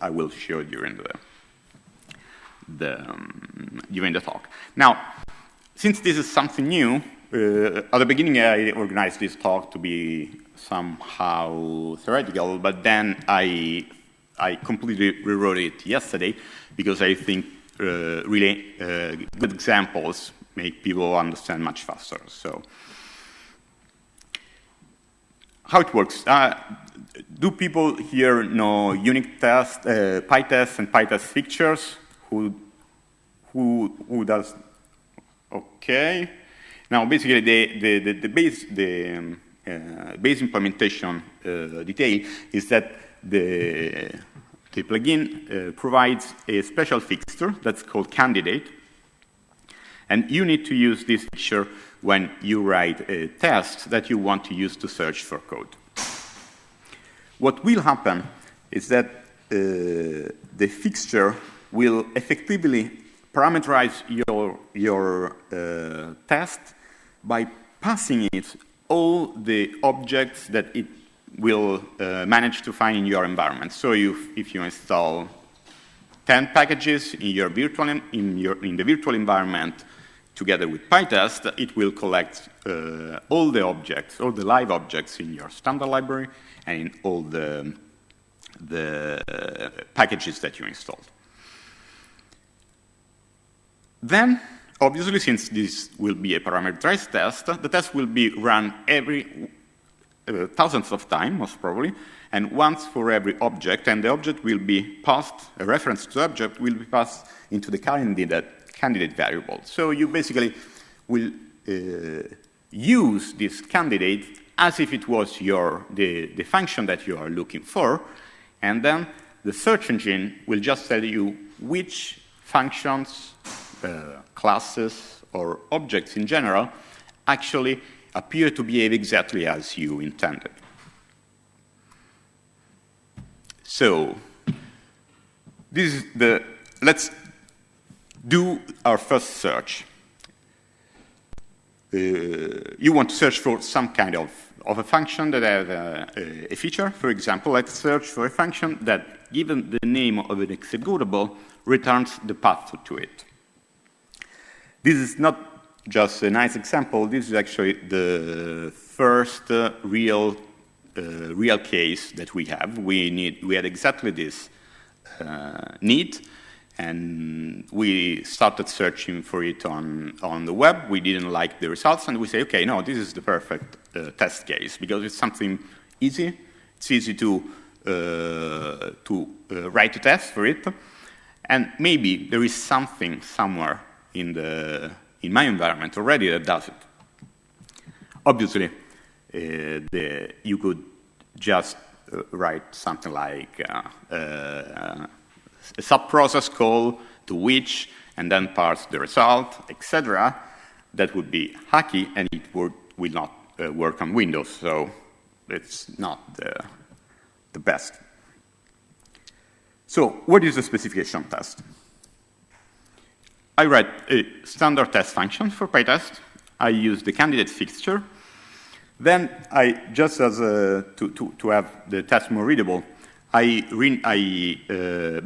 I will show during the talk. Now, since this is something new, at the beginning I organized this talk to be somehow theoretical, but then I completely rewrote it yesterday because I think really good examples make people understand much faster. So, how it works? Do people here know unit test, PyTest and PyTest fixtures? Who does? Okay. Now, basically, the base implementation detail is that the plugin provides a special fixture that's called candidate, and you need to use this fixture when you write a test that you want to use to search for code. What will happen is that the fixture will effectively parameterize your test by passing it all the objects that it will manage to find in your environment. So if you install 10 packages in your in the virtual environment together with PyTest, it will collect all the objects, all the live objects in your standard library and in all the packages that you installed. Then, obviously, since this will be a parameterized test, the test will be run every thousands of times, most probably, and once for every object, and the object will be passed, a reference to the object will be passed into the candidate variable. So you basically will use this candidate as if it was the function that you are looking for, and then the search engine will just tell you which functions, classes, or objects in general actually appear to behave exactly as you intended. So, this is let's do our first search. You want to search for some kind of a function that has a feature. For example, let's search for a function that, given the name of an executable, returns the path to it. This is not just a nice example. This is actually the first real case that we have. We had exactly this need, and we started searching for it on the web. We didn't like the results, and we say, okay, no, this is the perfect test case, because it's something easy. It's easy to write a test for it, and maybe there is something somewhere in my environment already that does it. Obviously, you could just write something like a sub-process call to which, and then parse the result, etc. That would be hacky, and it will not work on Windows, so it's not the best. So what is a specification test? I write a standard test function for PyTest. I use the candidate fixture. Then I, just as to have the test more readable, I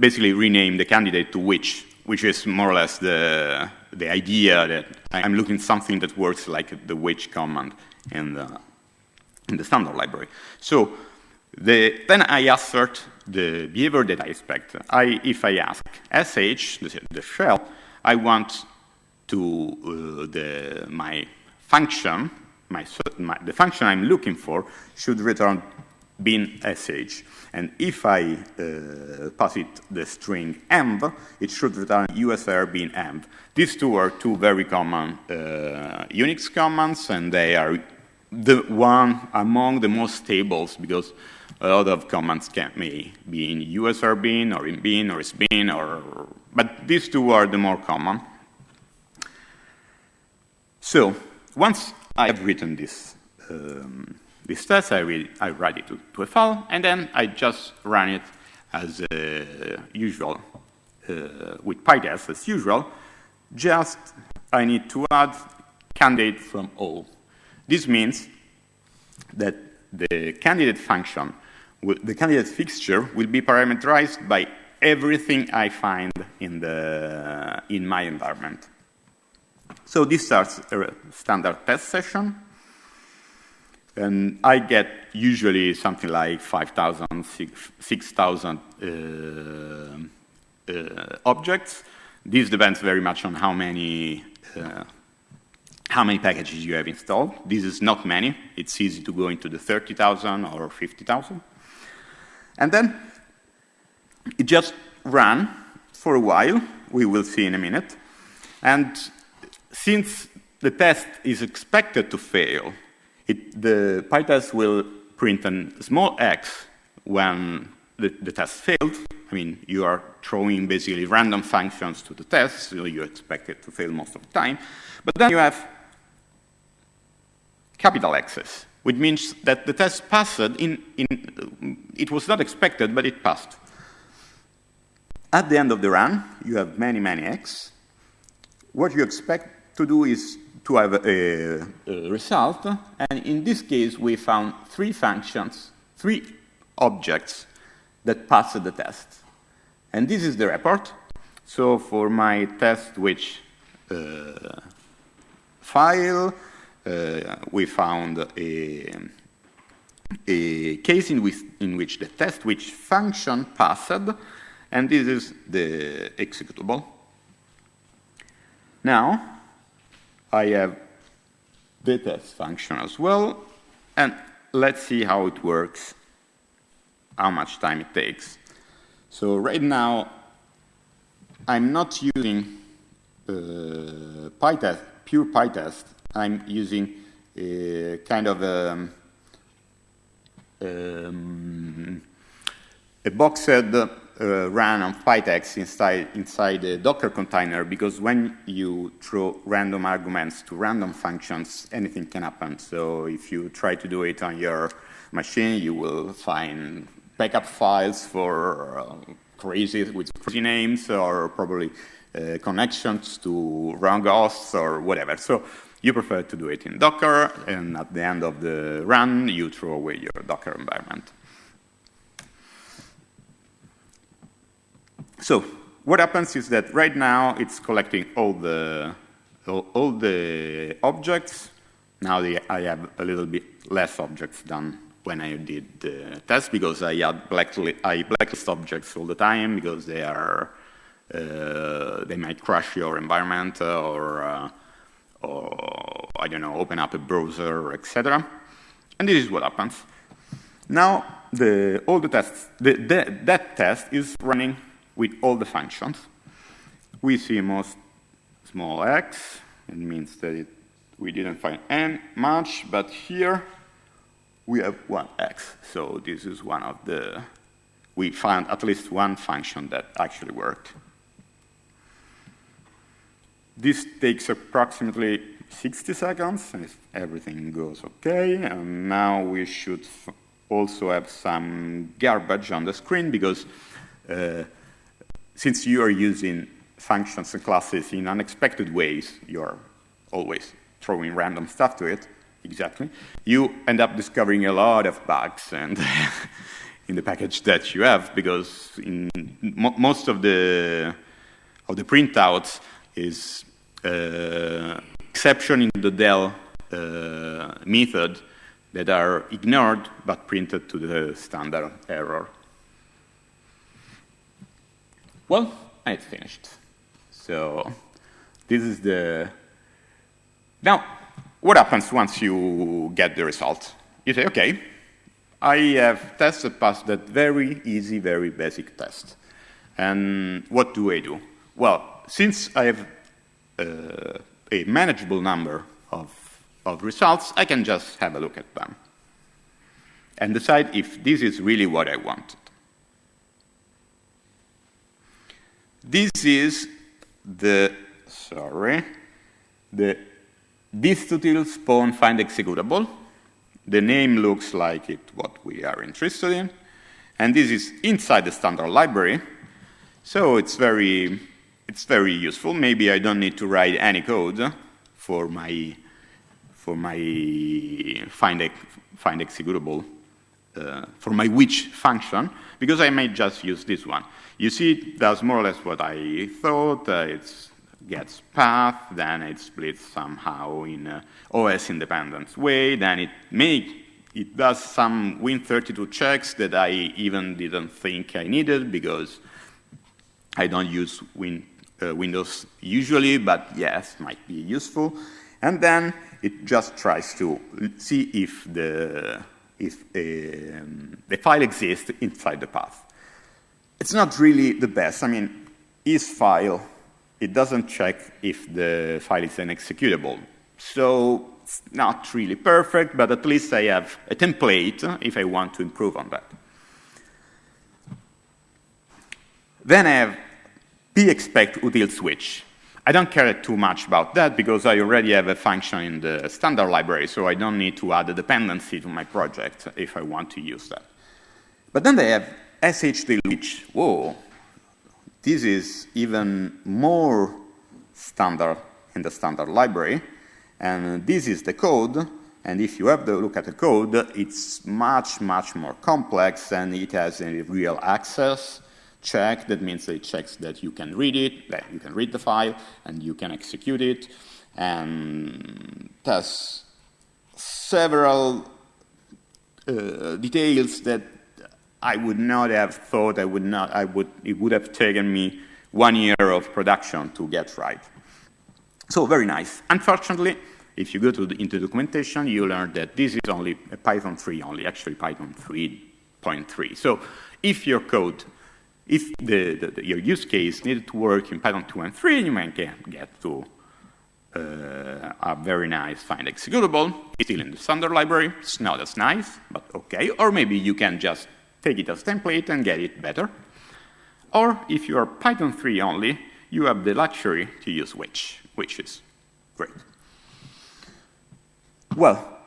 basically rename the candidate to which is more or less the idea that I'm looking at something that works like the which command in the standard library. So then I assert the behavior that I expect. If I ask sh, the shell, I want to my function, the function I'm looking for should return bin sh. And if I pass it the string env, it should return usr bin env. These two are two very common Unix commands, and they are the one among the most stables, because a lot of commands may be in usr bin or in bin or sbin, but these two are the more common. So once I have written this test, I write it to a file, and then I just run it as usual with PyTest as usual. Just I need to add candidate from all. This means that the candidate function, the candidate fixture, will be parameterized by everything I find in my environment. So this starts a standard test session, and I get usually something like 5,000, 6,000 objects. This depends very much on how many packages you have installed. This is not many. It's easy to go into the 30,000 or 50,000. And then it just ran for a while. We will see in a minute. And since the test is expected to fail, the PyTest will print a small x when the test failed. I mean, you are throwing basically random functions to the test, so you expect it to fail most of the time. But then you have capital X's, which means that the test passed it was not expected, but it passed. At the end of the run, you have many, many X. What you expect to do is to have a result, and in this case, we found three objects that passed the test. And this is the report. So for my test which file, we found a case in which the test which function passed, and this is the executable. Now, I have the test function as well, and let's see how it works, how much time it takes. So right now, I'm not using PyTest, pure PyTest. I'm using a kind of a boxed run on PyTest inside a Docker container, because when you throw random arguments to random functions, anything can happen. So if you try to do it on your machine, you will find backup files for with crazy names, or probably connections to wrong hosts or whatever. So you prefer to do it in Docker, and at the end of the run, you throw away your Docker environment. So what happens is that right now it's collecting all the all the objects. Now I have a little bit less objects than when I did the test, because I blacklist objects all the time, because they are they might crash your environment or I don't know, open up a browser, etc. And this is what happens. Now all the tests, that test is running with all the functions. We see most small x. It means that we didn't find much, but here we have 1x. So this is one of the, we found at least one function that actually worked. This takes approximately 60 seconds, and if everything goes okay. And now we should also have some garbage on the screen, because since you are using functions and classes in unexpected ways, you're always throwing random stuff to it, exactly, you end up discovering a lot of bugs and in the package that you have, because in most of the printouts is exception in the del method that are ignored but printed to the standard error. Well, it's finished. So this is the... Now, what happens once you get the result? You say, okay, I have tested past that very easy, very basic test. And what do I do? Well, since I have a manageable number of results, I can just have a look at them and decide if this is really what I wanted. This is this tutil spawn find executable. The name looks like it what we are interested in, and this is inside the standard library, so it's very useful. Maybe I don't need to write any code for my find executable for my which function, because I may just use this one. You see, it does more or less what I thought. It gets path, then it splits somehow in an OS-independent way, then it does some Win32 checks that I even didn't think I needed, because I don't use Windows usually, but yes, might be useful. And then it just tries to see if the file exists inside the path. It's not really the best. I mean, isFile, it doesn't check if the file is an executable. So it's not really perfect, but at least I have a template if I want to improve on that. Then I have pexpect util switch. I don't care too much about that, because I already have a function in the standard library, so I don't need to add a dependency to my project if I want to use that. But then they have shdelwitch. Whoa, this is even more standard in the standard library, and this is the code. And if you have to look at the code, it's much, much more complex, and it has a real access check. That means it checks that you can read it, that you can read the file, and you can execute it. And there's several details that I would not have thought it would have taken me 1 year of production to get right. So very nice. Unfortunately, if you go into documentation, you learn that this is only a Python 3 only, actually Python 3.3. So if your code, if your use case needed to work in Python 2 and 3, you might get to a very nice find executable. It's still in the standard library. It's not as nice, but okay. Or maybe you can just take it as template and get it better. Or if you are Python 3 only, you have the luxury to use which is great. Well,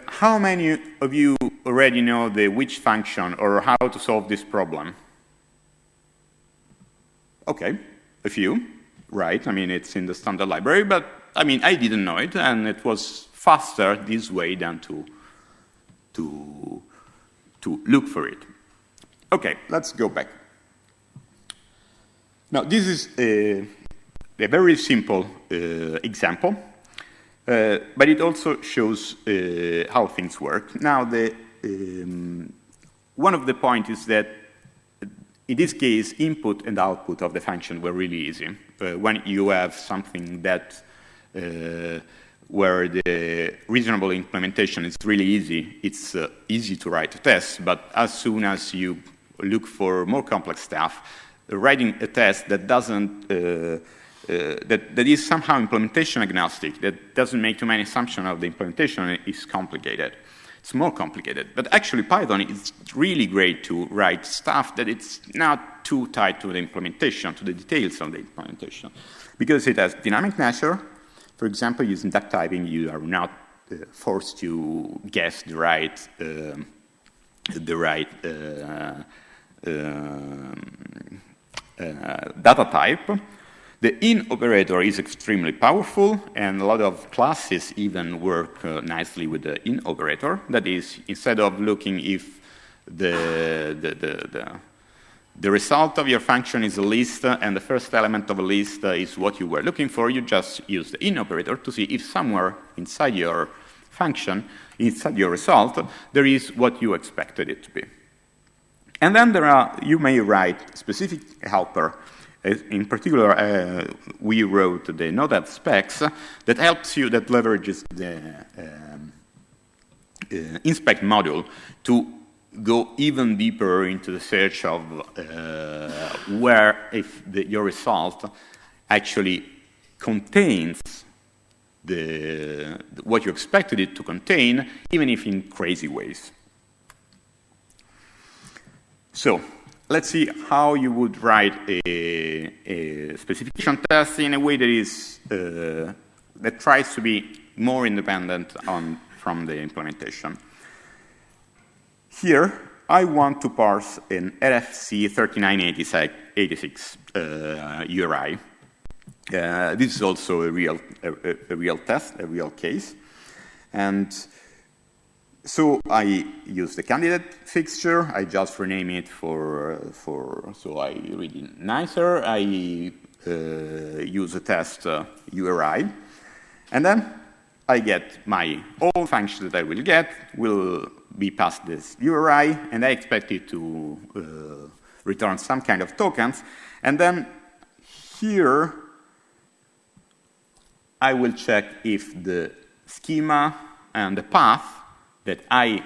how many of you already know the which function or how to solve this problem? Okay, a few, right? I mean, it's in the standard library, but I mean, I didn't know it, and it was faster this way than to look for it. Okay, let's go back. Now, this is a very simple example, but it also shows how things work. Now, one of the points is that in this case, input and output of the function were really easy. When you have something that where the reasonable implementation is really easy, it's easy to write a test, but as soon as you look for more complex stuff, writing a test that doesn't, that is somehow implementation agnostic, that doesn't make too many assumptions of the implementation, is complicated. It's more complicated. But actually Python is really great to write stuff that it's not too tied to the implementation, to the details of the implementation. Because it has dynamic nature. For example, using duck typing, you are not forced to guess the right data type. The in operator is extremely powerful, and a lot of classes even work nicely with the in operator. That is, instead of looking if the result of your function is a list and the first element of a list is what you were looking for, you just use the in operator to see if somewhere inside your function, inside your result, there is what you expected it to be. And then you may write specific helper. In particular, we wrote the Node specs that helps you, that leverages the inspect module to go even deeper into the search of where if your result actually contains what you expected it to contain, even if in crazy ways. So, let's see how you would write a specification test in a way that is that tries to be more independent from the implementation. Here, I want to parse an RFC 3986 URI. This is also a real test, a real case, and so I use the candidate fixture. I just rename it so I read it nicer. I use a test URI, and then I get my all functions that I will get will be past this URI, and I expect it to return some kind of tokens. And then here I will check if the schema and the path that I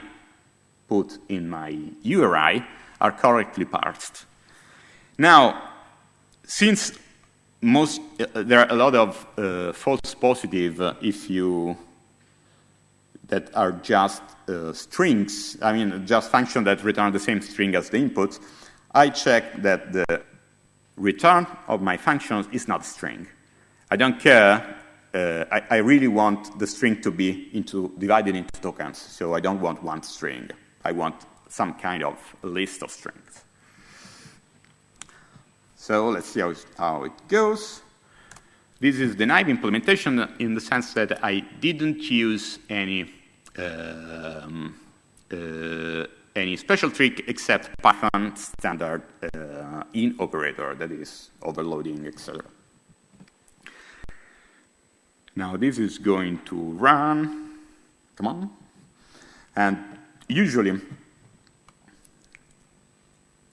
put in my URI are correctly parsed. Now, since there are a lot of false positive that are just strings, I mean, just functions that return the same string as the inputs, I check that the return of my functions is not string. I don't care. I really want the string to be divided into tokens, so I don't want one string. I want some kind of list of strings. So let's see how it goes. This is the naive implementation in the sense that I didn't use any special trick except Python standard in operator, that is overloading, etc. Now this is going to run, come on, and usually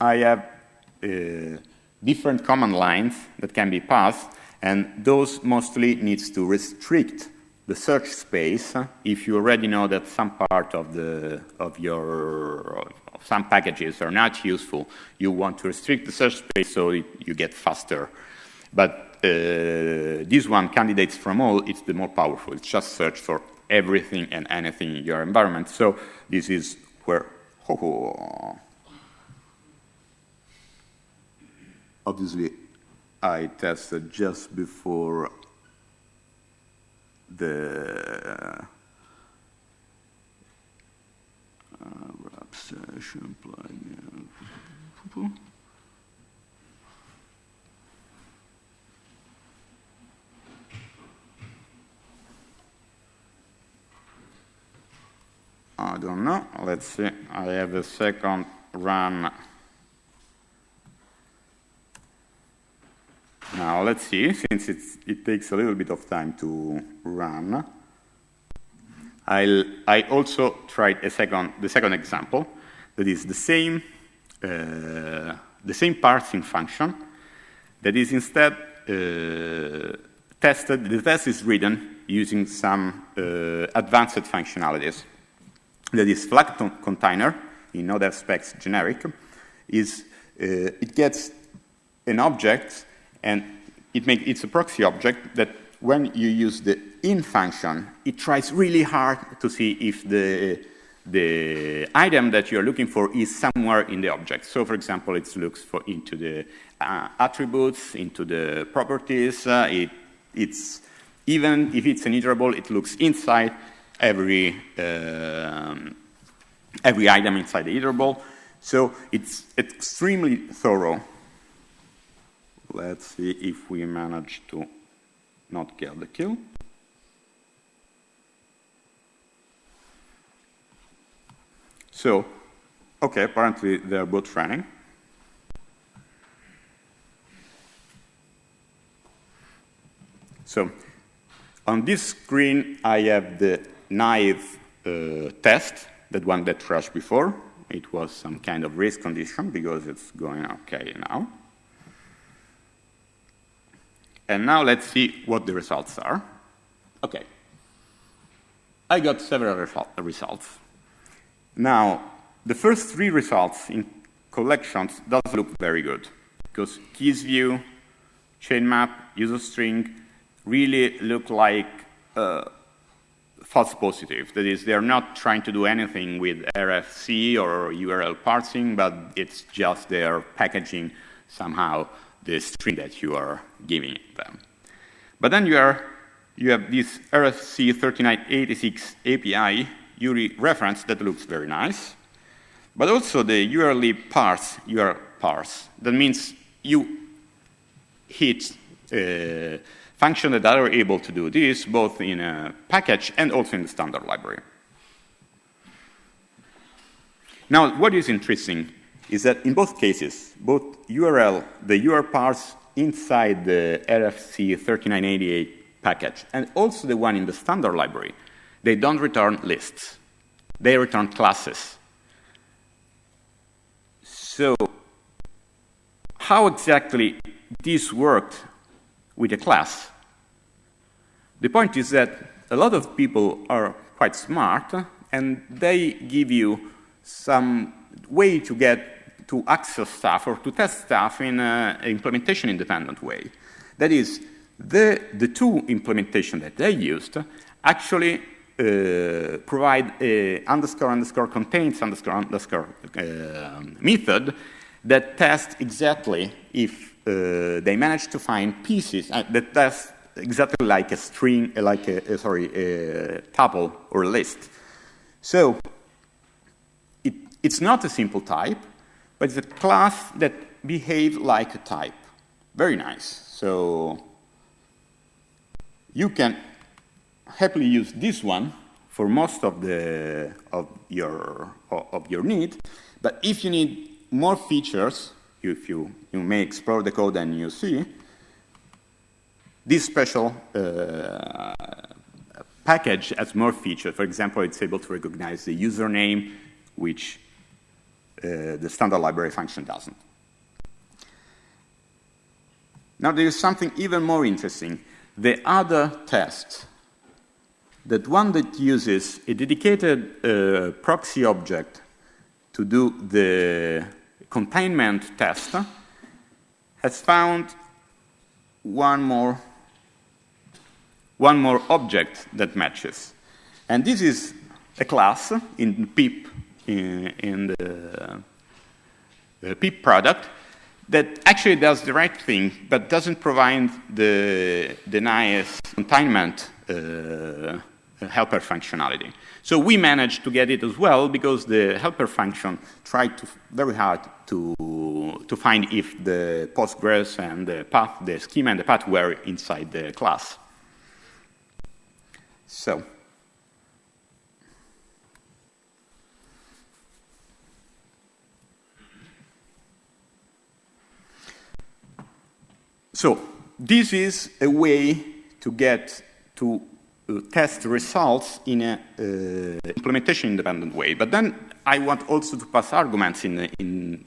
I have different command lines that can be passed, and those mostly needs to restrict the search space. If you already know that some part of some packages are not useful, you want to restrict the search space so you get faster. But this one, candidates from all, it's the more powerful. It's just search for everything and anything in your environment. So this is where, obviously, I tested just before the wrap session plugin. I don't know. Let's see. I have a second run. No, Now, let's see, since it takes a little bit of time to run, I also tried the second example, that is the same parsing function that is instead tested. The test is written using some advanced functionalities. That is flag container, in other specs generic, it gets an object, and it's a proxy object that when you use the in function, it tries really hard to see if the item that you're looking for is somewhere in the object. So, for example, it looks into the attributes, into the properties. It's even if it's an iterable, it looks inside every item inside the iterable. So it's extremely thorough. Let's see if we manage to not get the kill. So, okay, apparently they're both running. So, on this screen, I have the naive test, that one that crashed before. It was some kind of race condition because it's going okay now. And now let's see what the results are. Okay. I got several results. Now, the first three results in collections doesn't look very good because keys view, chain map, user string really look like false positive. That is, they're not trying to do anything with RFC or URL parsing, but it's just they're packaging somehow the string that you are giving them. But then you have this RFC 3986 API URI reference that looks very nice, but also the URL parse. That means you hit functions that are able to do this both in a package and also in the standard library. Now, what is interesting is that in both cases, both the URL parse inside the RFC 3988 package and also the one in the standard library, they don't return lists. They return classes. So how exactly this worked with a class? The point is that a lot of people are quite smart, and they give you some way to access stuff or to test stuff in an implementation-independent way. That is, the two implementations that they used actually provide a __contains _ method that tests exactly if they manage to find pieces that tests exactly like a string, like a tuple or a list. So it's not a simple type, but it's a class that behaves like a type. Very nice. So you can happily use this one for most of your need. But if you need more features, if you may explore the code and you see this special package has more features. For example, it's able to recognize the username, which the standard library function doesn't. Now there is something even more interesting. The other test, that one that uses a dedicated proxy object to do the containment test, has found one more object that matches. And this is a class in pip, in the pip product, that actually does the right thing, but doesn't provide the nice containment helper functionality. So we managed to get it as well because the helper function tried very hard to find if the Postgres and the path, the schema and the path were inside the class. So this is a way to get to test results in an implementation-independent way. But then I want also to pass arguments in an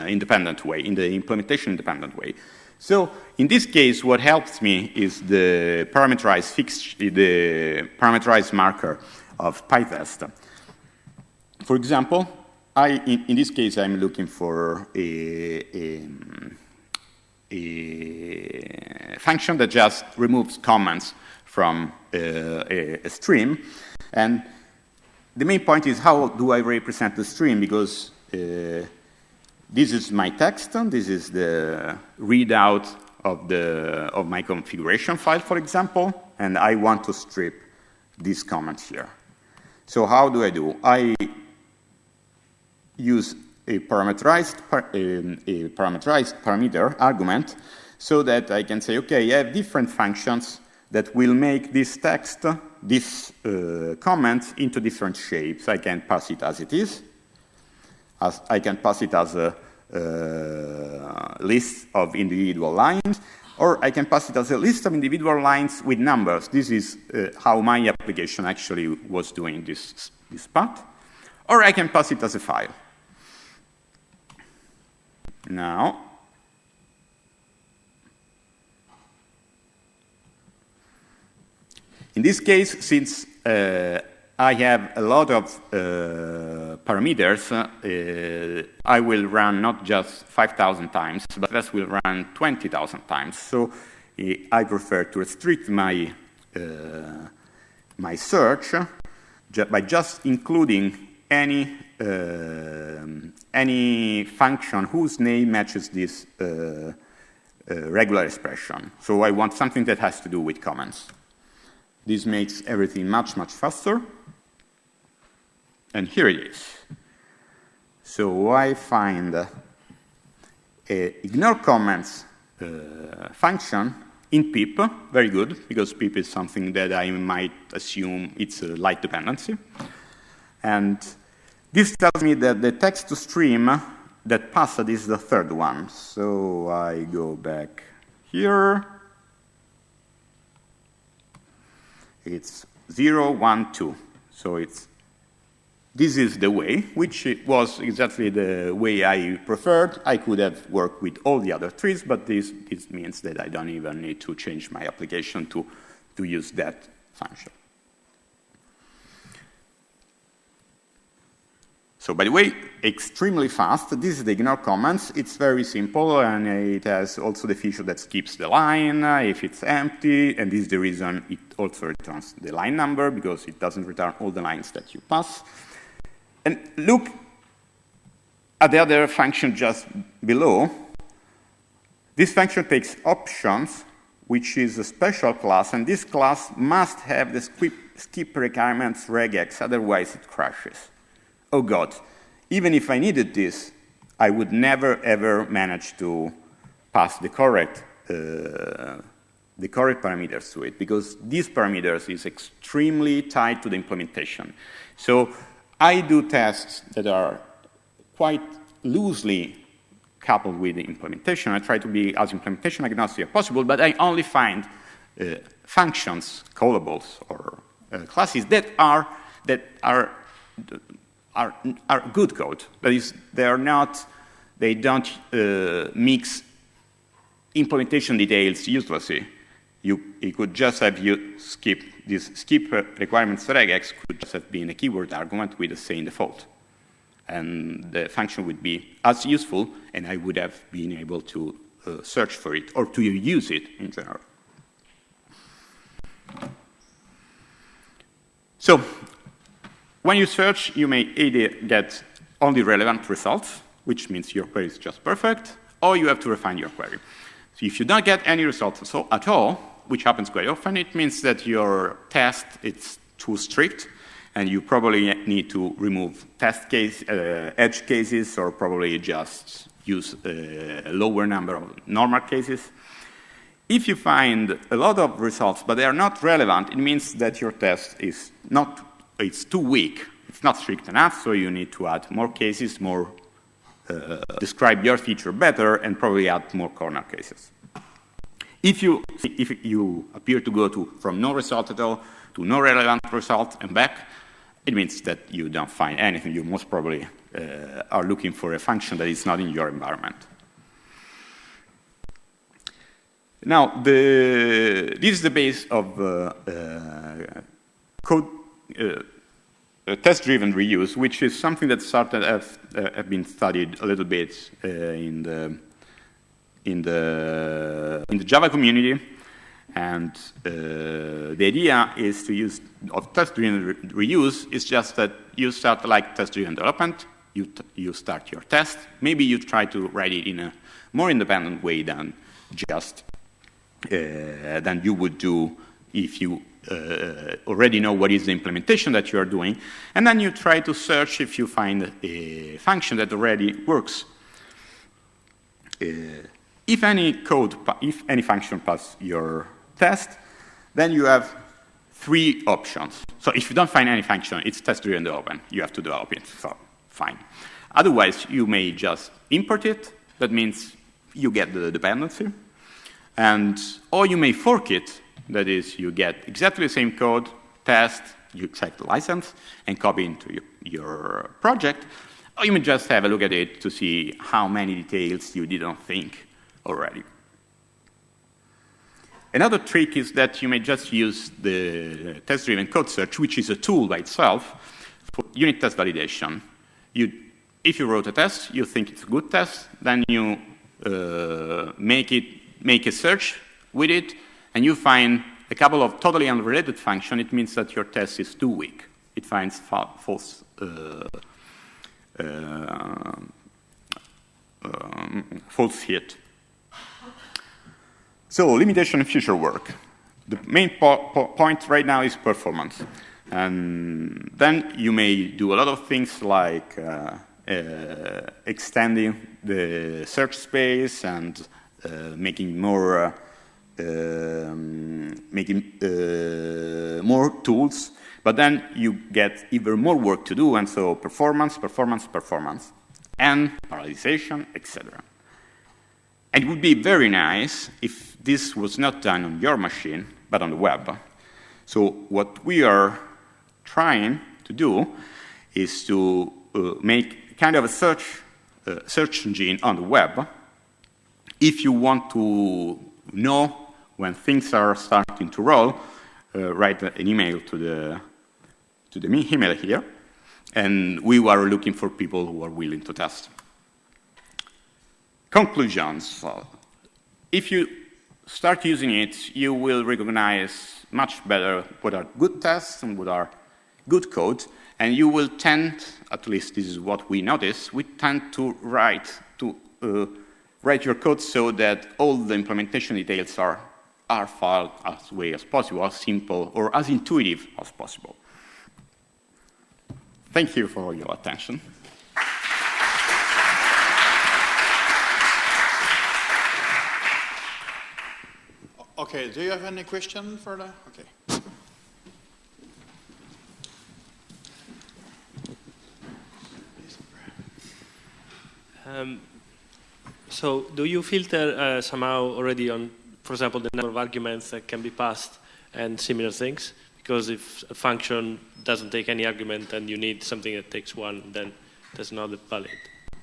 independent way, in the implementation-independent way. So in this case, what helps me is the parameterized marker of PyTest. For example, in this case, I'm looking for a function that just removes comments from a stream. And the main point is, how do I represent the stream? Because this is my text, this is the readout of my configuration file, for example, and I want to strip these comments here. So how do? I use a parameterized parameter argument so that I can say, okay, I have different functions that will make this text, this comment, into different shapes. I can pass it as it is. I can pass it as a list of individual lines, or I can pass it as a list of individual lines with numbers. This is how my application actually was doing this part. Or I can pass it as a file. Now, in this case, since I have a lot of parameters, I will run not just 5,000 times, but this will run 20,000 times. So I prefer to restrict my my search by just including any function whose name matches this regular expression. So I want something that has to do with comments. This makes everything much, much faster. And here it is. So I find a ignore comments function in pip, very good, because pip is something that I might assume it's a light dependency. And this tells me that the text to stream that passed is the third one. So I go back here. It's 0, 1, 2. So this is the way, which was exactly the way I preferred. I could have worked with all the other trees, but this means that I don't even need to change my application to use that function. So by the way, extremely fast. This is the ignore comments. It's very simple, and it has also the feature that skips the line if it's empty, and this is the reason it also returns the line number, because it doesn't return all the lines that you pass. And look at the other function just below. This function takes options, which is a special class, and this class must have the skip requirements regex, otherwise it crashes. Oh God, even if I needed this, I would never ever manage to pass the correct parameters to it, because these parameters is extremely tied to the implementation. So I do tests that are quite loosely coupled with the implementation. I try to be as implementation agnostic as possible, but I only find functions, callables, or classes that are good code. That is, they don't mix implementation details uselessly. You could just have skip requirements regex could just have been a keyword argument with a same default. And the function would be as useful, and I would have been able to search for it or to use it in general. So when you search, you may either get only relevant results, which means your query is just perfect, or you have to refine your query. So if you don't get any results at all, which happens quite often, it means that your test is too strict, and you probably need to remove test case, edge cases, or probably just use a lower number of normal cases. If you find a lot of results, but they are not relevant, it means that your test is it's too weak. It's not strict enough, so you need to add more cases, describe your feature better, and probably add more corner cases. If you appear to go from no result at all to no relevant result and back, it means that you don't find anything. You most probably are looking for a function that is not in your environment. Now, this is the base of code test-driven reuse, which is something that started have been studied a little bit in the Java community, and the idea is to use of test-driven reuse is just that you start like test-driven development. You start your test. Maybe you try to write it in a more independent way than just than you would do if you already know what is the implementation that you are doing, and then you try to search if you find a function that already works. If any function passes your test, then you have 3 options. So if you don't find any function, it's test-driven development. You have to develop it, so fine. Otherwise, you may just import it. That means you get the dependency. Or you may fork it. That is, you get exactly the same code, test, you check the license, and copy into your project. Or you may just have a look at it to see how many details you didn't think already. Another trick is that you may just use the test-driven code search, which is a tool by itself, for unit test validation. If you wrote a test, you think it's a good test, then you make a search with it, and you find a couple of totally unrelated functions. It means that your test is too weak. It finds false hit. So limitation in future work. The main point right now is performance. And then you may do a lot of things like extending the search space and making more tools, but then you get even more work to do, and so performance, and parallelization, etc. And it would be very nice if this was not done on your machine, but on the web. So what we are trying to do is to make kind of a search engine on the web. If you want to know when things are starting to roll, write an email to the email here, and we are looking for people who are willing to test. Conclusions. If you start using it, you will recognize much better what are good tests and what are good code, and you will tend, at least this is what we notice, we tend to write your code so that all the implementation details are filed as way as possible, as simple or as intuitive as possible. Thank you for your attention. Okay, do you have any question for that? Okay. So do you filter somehow already on, for example, the number of arguments that can be passed and similar things? Because if a function doesn't take any argument and you need something that takes one, then there's not a valid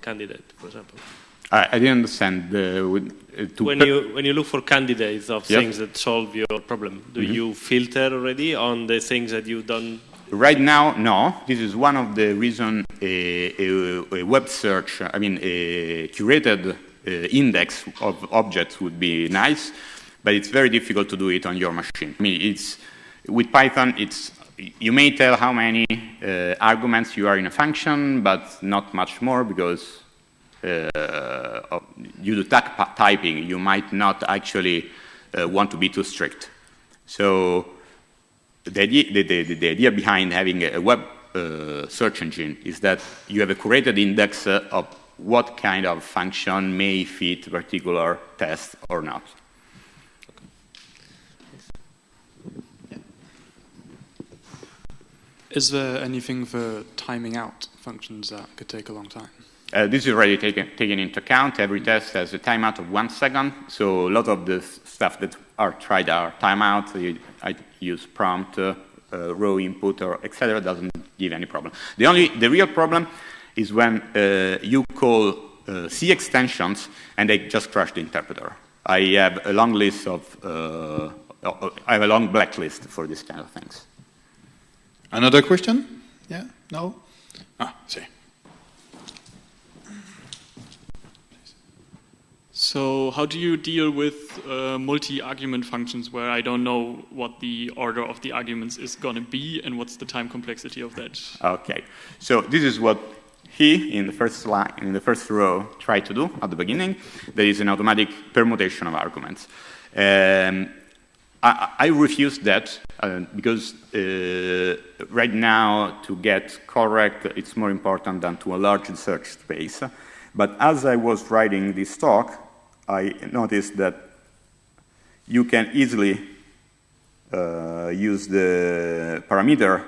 candidate, for example. I didn't understand. When you look for candidates of things that solve your problem, do you filter already on the things that you've done? Right now, no. This is one of the reasons a web search, a curated index of objects would be nice, but it's very difficult to do it on your machine. With Python, you may tell how many arguments you are in a function, but not much more because due to typing, you might not actually want to be too strict. So the idea behind having a web search engine is that you have a curated index of what kind of function may fit a particular test or not. Is there anything for timing out functions that could take a long time? This is already taken into account. Every test has a timeout of 1 second, so a lot of the stuff that are tried are timeout. I use prompt, row input, or etc. Doesn't give any problem. The real problem is when you call C extensions and they just crash the interpreter. I have a long list of, I have a long blacklist for this kind of things. Another question? Yeah? No? See. So how do you deal with multi-argument functions where I don't know what the order of the arguments is going to be and what's the time complexity of that? Okay. So this is what he, in the first line, in the first row, tried to do at the beginning. There is an automatic permutation of arguments. I refuse that because right now to get correct, it's more important than to enlarge the search space. But as I was writing this talk, I noticed that you can easily use the parameter.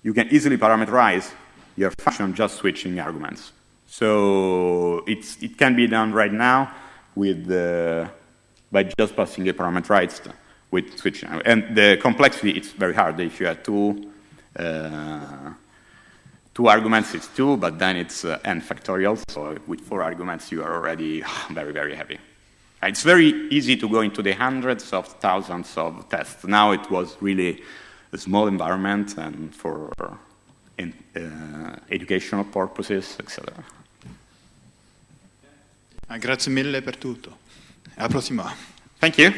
You can easily parameterize your function just switching arguments. So it can be done right now with by just passing a parameterized with switching. And the complexity, it's very hard. If you have two arguments, it's 2, but then it's n factorial. So with 4 arguments, you are already very, very heavy. It's very easy to go into the hundreds of thousands of tests. Now it was really a small environment and for educational purposes, etc. Grazie mille per tutto. Alla prossima. Thank you.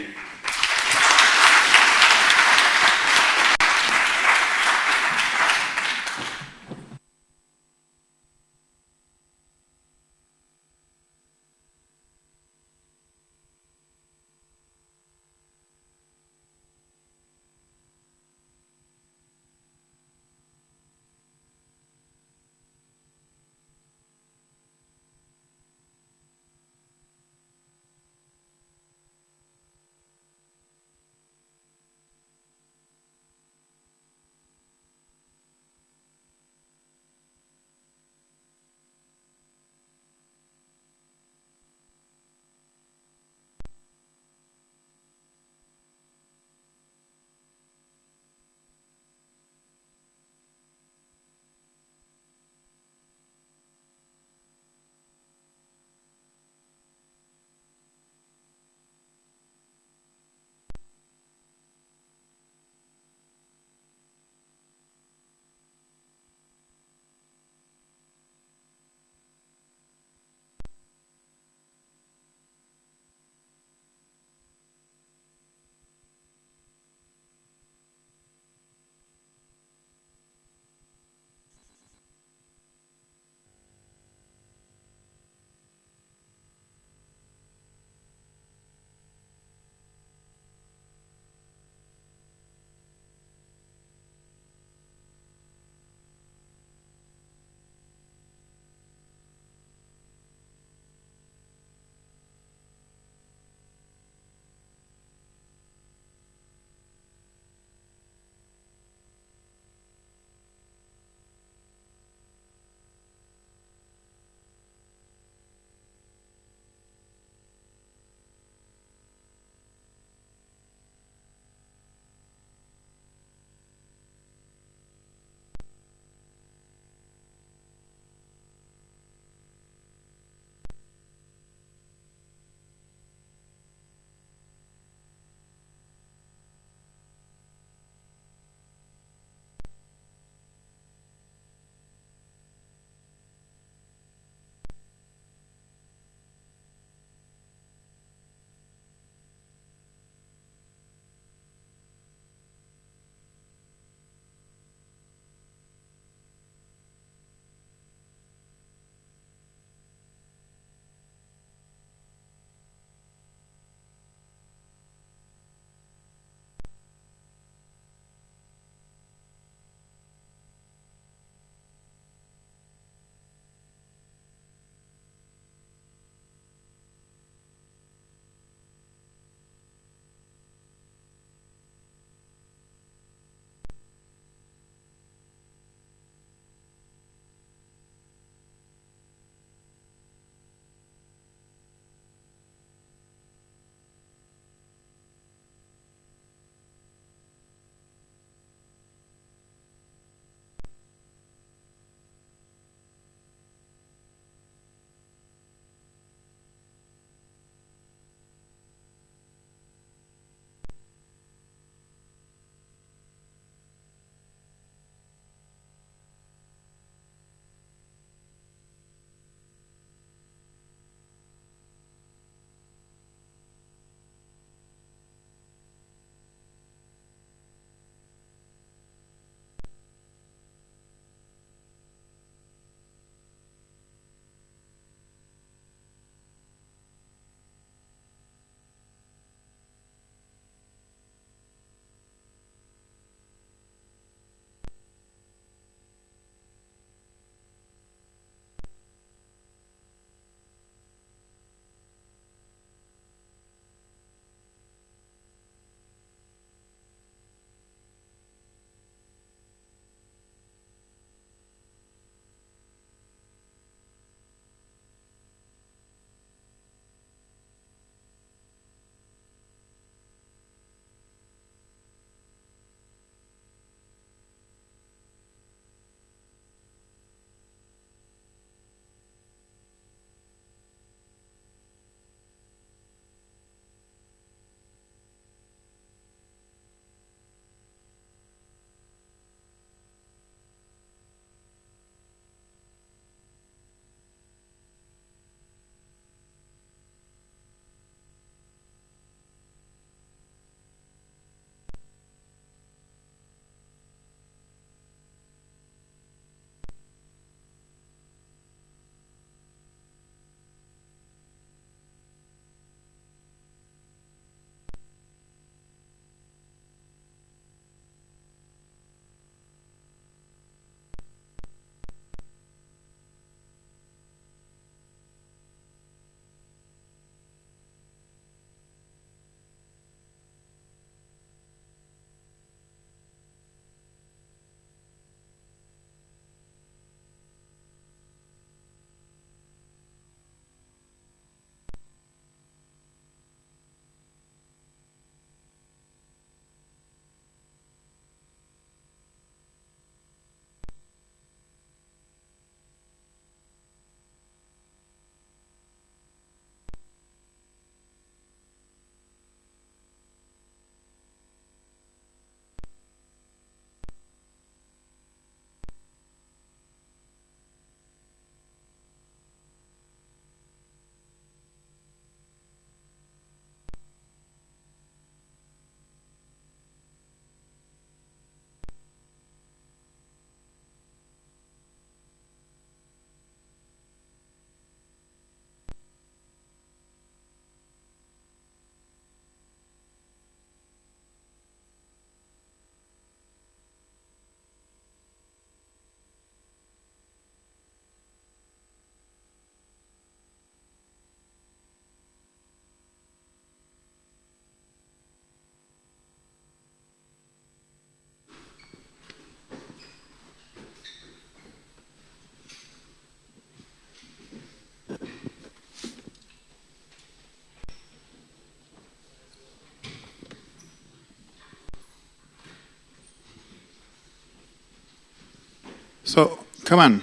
So, come on.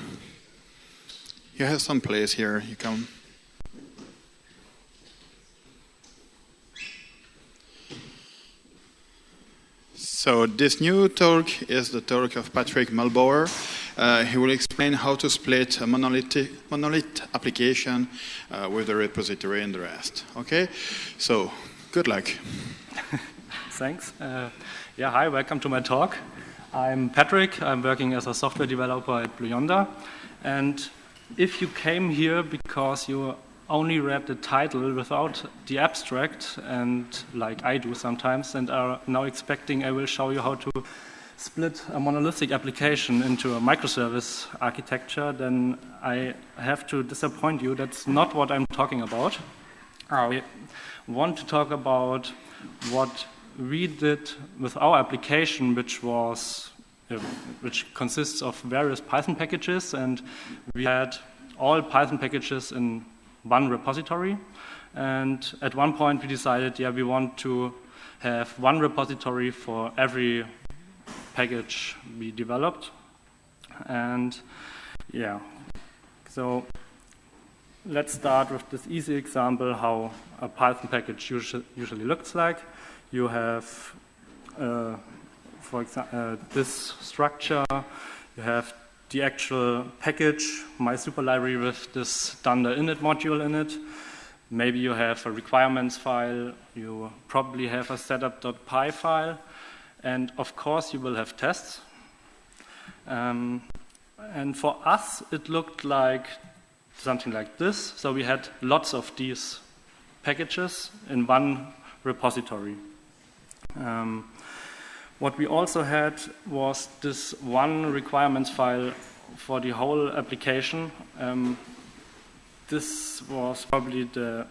You have some place here. You come. So this new talk is the talk of Patrick Mulbauer. He will explain how to split a monolith application with the repository and the rest. Okay? So, good luck. Thanks. Hi, welcome to my talk. I'm Patrick. I'm working as a software developer at Blue Yonder. And if you came here because you only read the title without the abstract, and like I do sometimes, and are now expecting I will show you how to split a monolithic application into a microservice architecture, then I have to disappoint you. That's not what I'm talking about. I want to talk about what we did with our application, which consists of various Python packages, and we had all Python packages in one repository. And at one point we decided, we want to have one repository for every package we developed. And so let's start with this easy example how a Python package usually looks like. You have, for example, this structure. You have the actual package, my super library with this dunder init module in it. Maybe you have a requirements file. You probably have a setup.py file. And of course, you will have tests. And for us, it looked like something like this. So we had lots of these packages in one repository. What we also had was this one requirements file for the whole application. This was probably the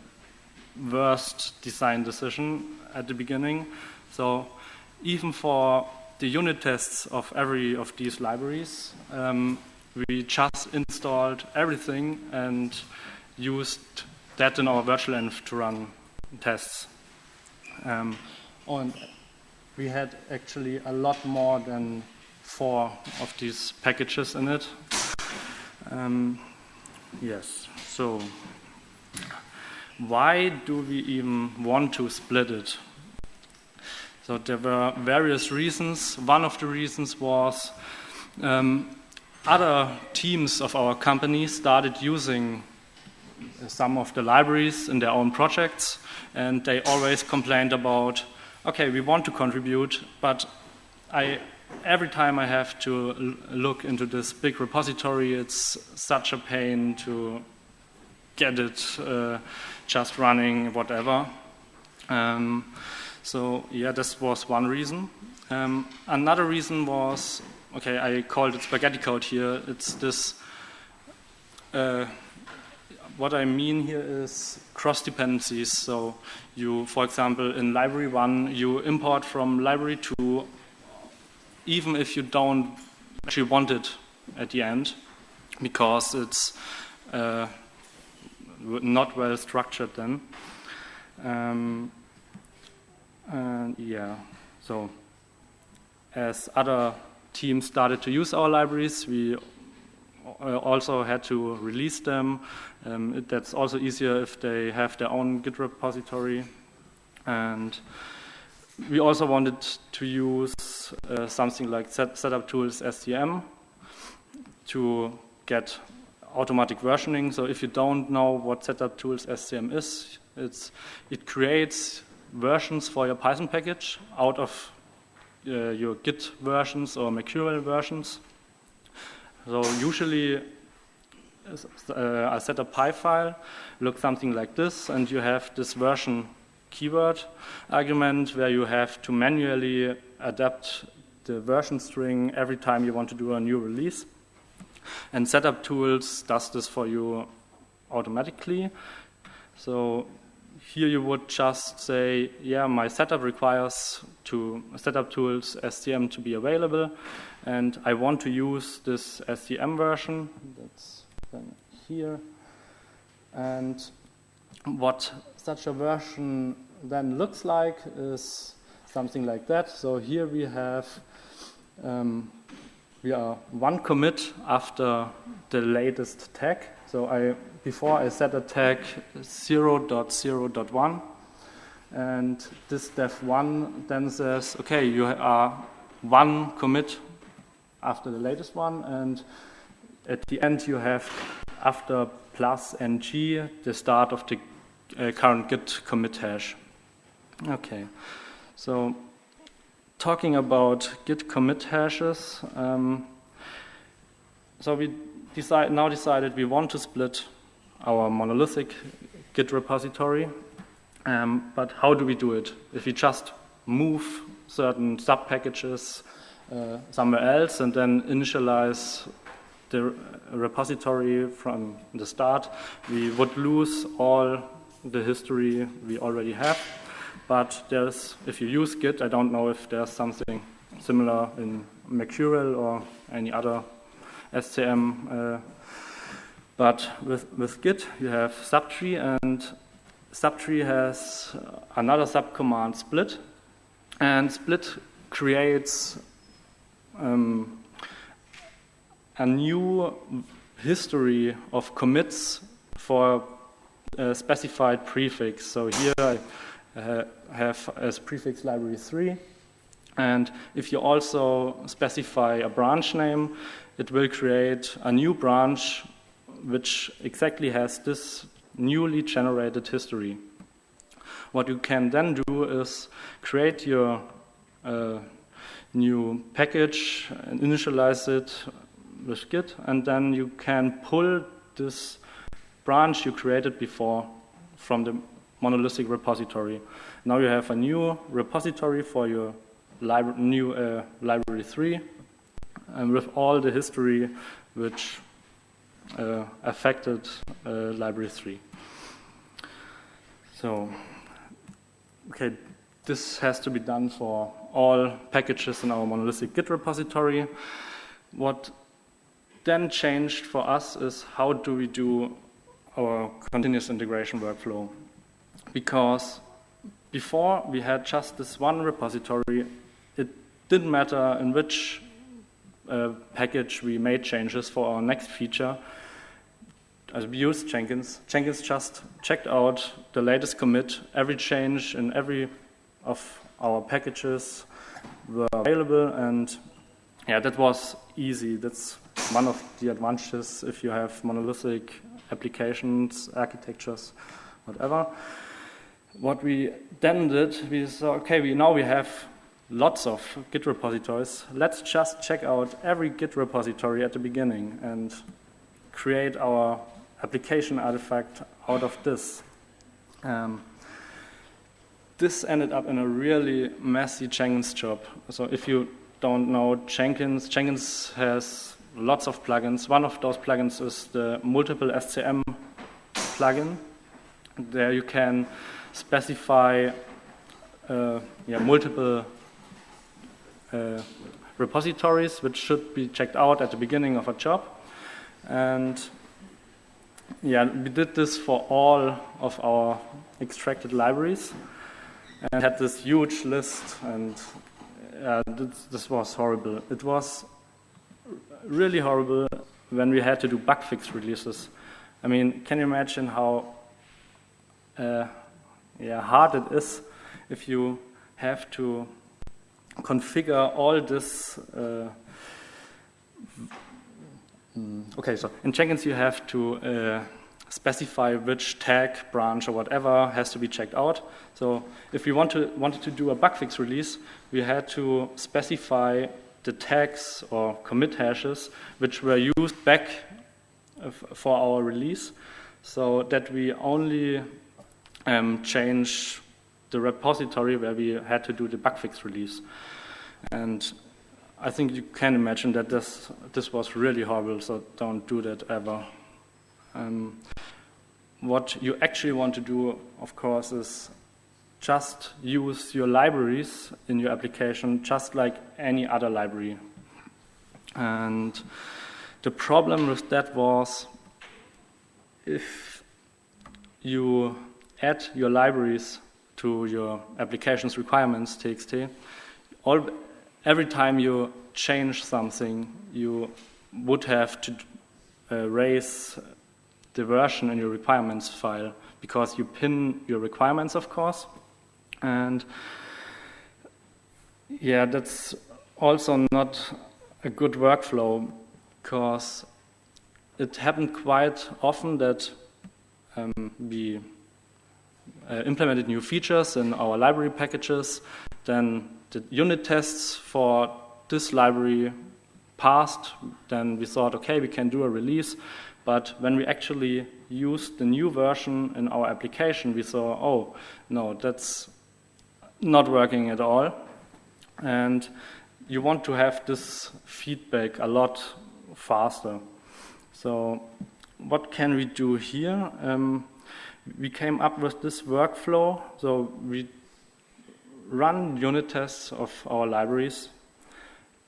worst design decision at the beginning. So even for the unit tests of every of these libraries, we just installed everything and used that in our virtual env to run tests. And we had actually a lot more than 4 of these packages in it. So why do we even want to split it? So there were various reasons. One of the reasons was other teams of our company started using some of the libraries in their own projects, and they always complained about, okay, we want to contribute, but every time I have to look into this big repository, it's such a pain to get it just running, whatever. This was one reason. Another reason was, okay, I called it spaghetti code here. It's this, what I mean here is cross dependencies. So you, for example, in library 1, you import from library 2, even if you don't actually want it at the end, because it's not well structured then. So as other teams started to use our libraries, we also had to release them. That's also easier if they have their own Git repository. And we also wanted to use something like setup tools SCM to get automatic versioning. So if you don't know what setup tools SCM is, it creates versions for your Python package out of your Git versions or Mercurial versions. So usually a setup.py file looks something like this, and you have this version keyword argument where you have to manually adapt the version string every time you want to do a new release. And setup tools does this for you automatically. So here you would just say, my setup requires setup tools SCM to be available, and I want to use this SCM version. That's then here. And what such a version then looks like is something like that. So here we have we are one commit after the latest tag. So before I set a tag 0.0.1, and this def1 then says, okay, you are one commit after the latest one, and at the end you have, after plus ng, the start of the current git commit hash. Okay, so talking about git commit hashes, so we decided we want to split our monolithic Git repository, but how do we do it? If we just move certain sub-packages somewhere else and then initialize the repository from the start, we would lose all the history we already have. But if you use Git, I don't know if there's something similar in Mercurial or any other SCM, but with Git you have subtree, and subtree has another subcommand split, and split creates a new history of commits for a specified prefix. So here I have as prefix library 3, and if you also specify a branch name, it will create a new branch which exactly has this newly generated history. What you can then do is create your new package and initialize it with Git, and then you can pull this branch you created before from the monolithic repository. Now you have a new repository for your new library 3, and with all the history which affected library 3. So, okay, this has to be done for all packages in our monolithic Git repository. What then changed for us is how do we do our continuous integration workflow? Because before we had just this one repository, it didn't matter in which package we made changes for our next feature. As we used Jenkins, Jenkins just checked out the latest commit. Every change in every of our packages were available, and yeah, that was easy. That's one of the advantages if you have monolithic applications, architectures, whatever. What we then did, we saw, okay, now we have lots of Git repositories. Let's just check out every Git repository at the beginning and create our application artifact out of this. This ended up in a really messy Jenkins job. So if you don't know Jenkins, Jenkins has lots of plugins. One of those plugins is the multiple SCM plugin. There you can specify multiple repositories which should be checked out at the beginning of a job. And yeah, we did this for all of our extracted libraries and had this huge list, and this was horrible. It was really horrible when we had to do bug fix releases. I mean, can you imagine how hard it is if you have to configure all this. Okay, so in Jenkins you have to specify which tag, branch, or whatever has to be checked out. So if we wanted to do a bug fix release, we had to specify the tags or commit hashes which were used back for our release, so that we only change the repository where we had to do the bug fix release. And I think you can imagine that this was really horrible, so don't do that ever. What you actually want to do, of course, is just use your libraries in your application just like any other library. And the problem with that was if you add your libraries to your application's requirements txt, every time you change something, you would have to raise the version in your requirements file, because you pin your requirements, of course. And yeah, that's also not a good workflow, because it happened quite often that we implemented new features in our library packages, then the unit tests for this library passed, then we thought, okay, we can do a release. But when we actually used the new version in our application, we saw, oh, no, that's not working at all. And you want to have this feedback a lot faster. So what can we do here? We came up with this workflow. So we run unit tests of our libraries.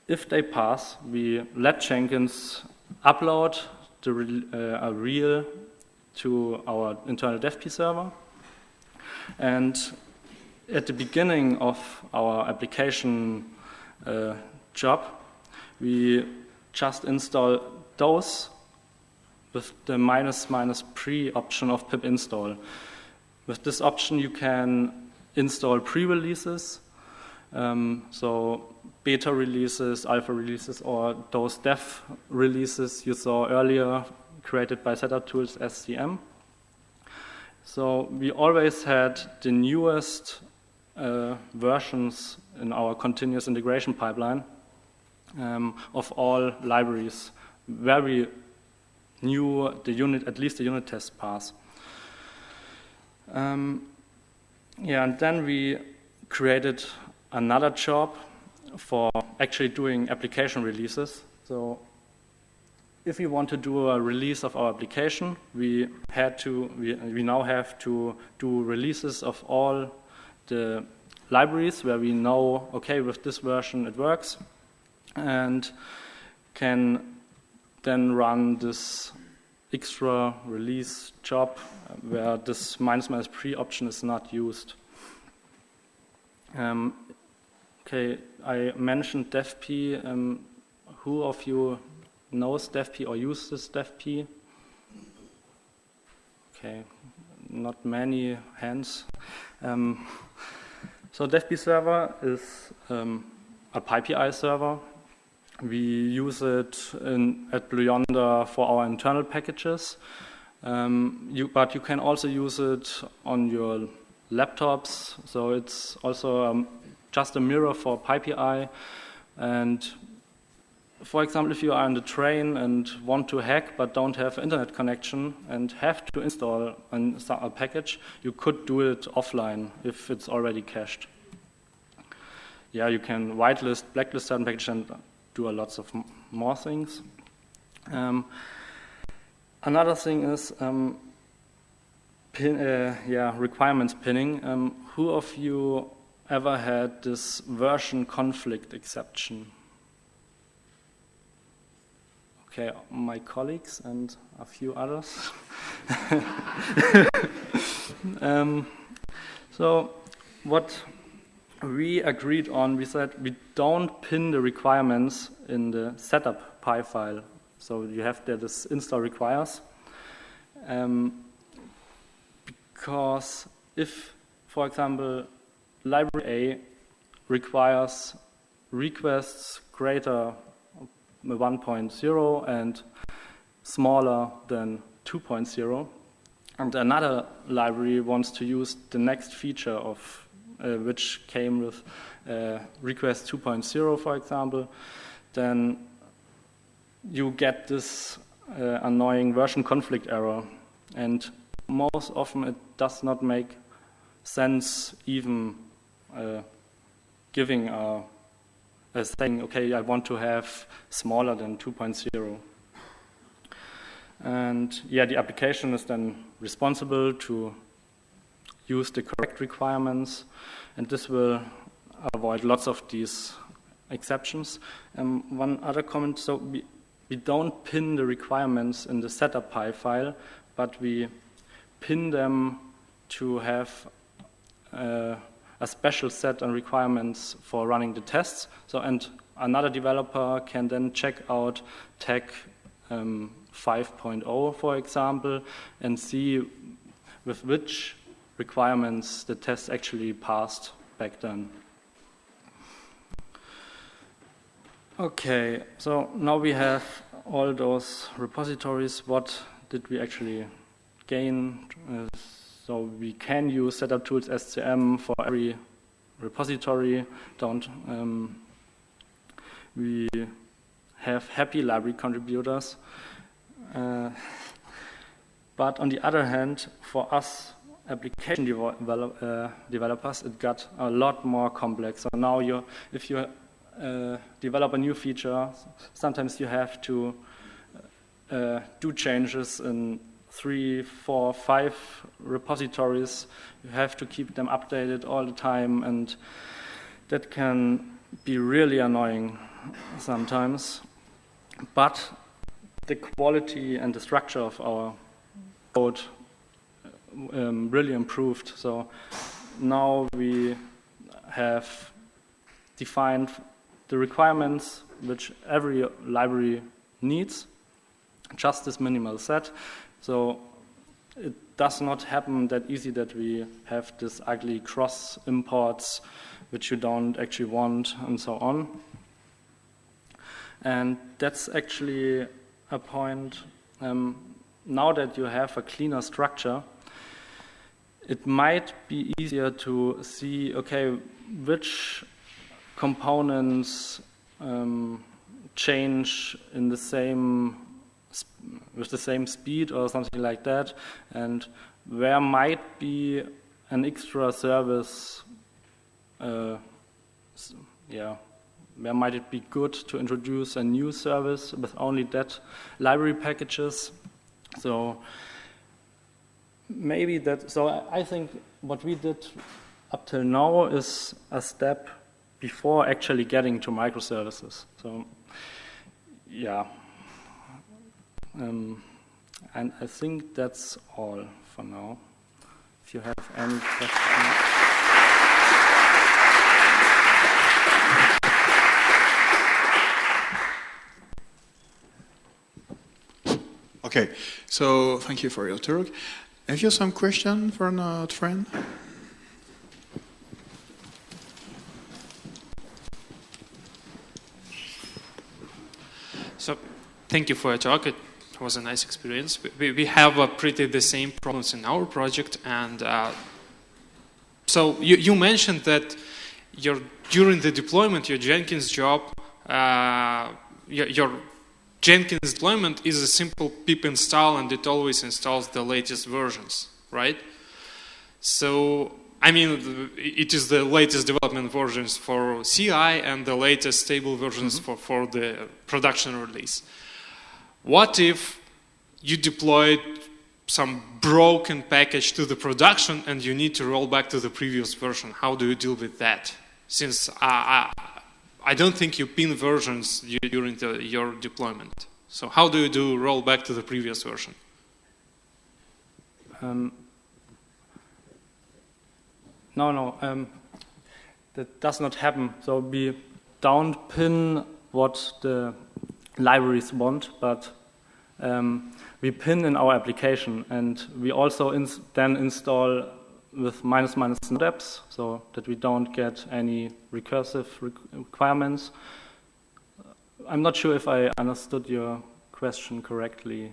If they pass, we let Jenkins upload a reel to our internal DevP server. And at the beginning of our application job, we just install those with the --pre option of pip install. With this option, you can install pre-releases, so beta releases, alpha releases, or those dev releases you saw earlier created by setup tools SCM. So we always had the newest versions in our continuous integration pipeline of all libraries, very new, at least the unit test pass. And then we created another job for actually doing application releases. So if we want to do a release of our application, we now have to do releases of all the libraries where we know, okay, with this version it works, and can then run this extra release job where this --pre option is not used. Okay, I mentioned DevP. Who of you knows DevP or uses DevP? Okay, not many hands. So DevP server is a PyPI server. We use it at Blue Yonder for our internal packages, but you can also use it on your laptops. So it's also just a mirror for PyPI. And for example, if you are on the train and want to hack but don't have internet connection and have to install a package, you could do it offline if it's already cached. Yeah, you can whitelist, blacklist certain packages and do lots of more things. Another thing is requirements pinning. Who of you ever had this version conflict exception? Okay, my colleagues and a few others. So what we agreed on, we said we don't pin the requirements in the setup py file. So you have there this install requires. Because if, for example, library A requires requests greater 1.0 and smaller than 2.0, and another library wants to use the next feature of which came with request 2.0, for example, then you get this annoying version conflict error. And most often it does not make sense even giving saying, okay, I want to have smaller than 2.0. And yeah, the application is then responsible to use the correct requirements, and this will avoid lots of these exceptions. One other comment, so we don't pin the requirements in the setup py file, but we pin them to have a special set of requirements for running the tests. So, and another developer can then check out tag 5.0, for example, and see with which requirements the test actually passed back then. Okay, so now we have all those repositories. What did we actually gain? So we can use setup tools A2-AM for every repository. We have happy library contributors. But on the other hand, for us application developers, it got a lot more complex. So now if you develop a new feature, sometimes you have to do changes in 3, 4, 5 repositories. You have to keep them updated all the time, and that can be really annoying sometimes. But the quality and the structure of our code really improved. So now we have defined the requirements which every library needs, just this minimal set. So it does not happen that easy that we have this ugly cross imports which you don't actually want and so on. And that's actually a point. Now that you have a cleaner structure, it might be easier to see, okay, which components change in the same with the same speed or something like that, and where might be an extra service. Where might it be good to introduce a new service with only that library packages? So maybe that. So I think what we did up till now is a step before actually getting to microservices. So yeah. And I think that's all for now. If you have any questions. Okay, so thank you for your talk. Have you some question for our friend? So, thank you for your talk. It was a nice experience. We have pretty the same problems in our project, and so you mentioned that during the deployment, your Jenkins job, your Jenkins deployment is a simple pip install, and it always installs the latest versions, right? So, I mean, it is the latest development versions for CI and the latest stable versions for the production release. What if you deployed some broken package to the production and you need to roll back to the previous version? How do you deal with that? Since I don't think you pin versions during your deployment. So how do you do roll back to the previous version? No, that does not happen. So we don't pin what the libraries want, but we pin in our application, and we also then install with ---- steps, so that we don't get any recursive requirements. I'm not sure if I understood your question correctly.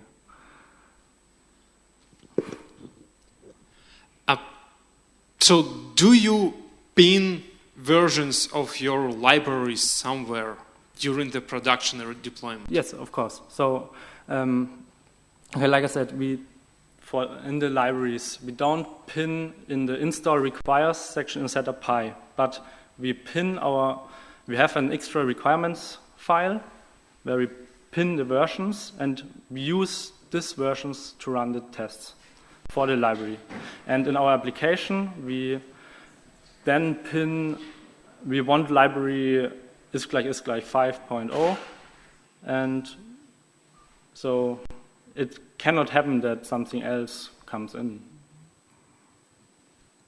So do you pin versions of your libraries somewhere during the production or deployment? Yes, of course. So, like I said, in the libraries, we don't pin in the install requires section in setup pi, but we have an extra requirements file where we pin the versions, and we use these versions to run the tests for the library. And in our application, we then pin, we want library is like 5.0, and so it cannot happen that something else comes in.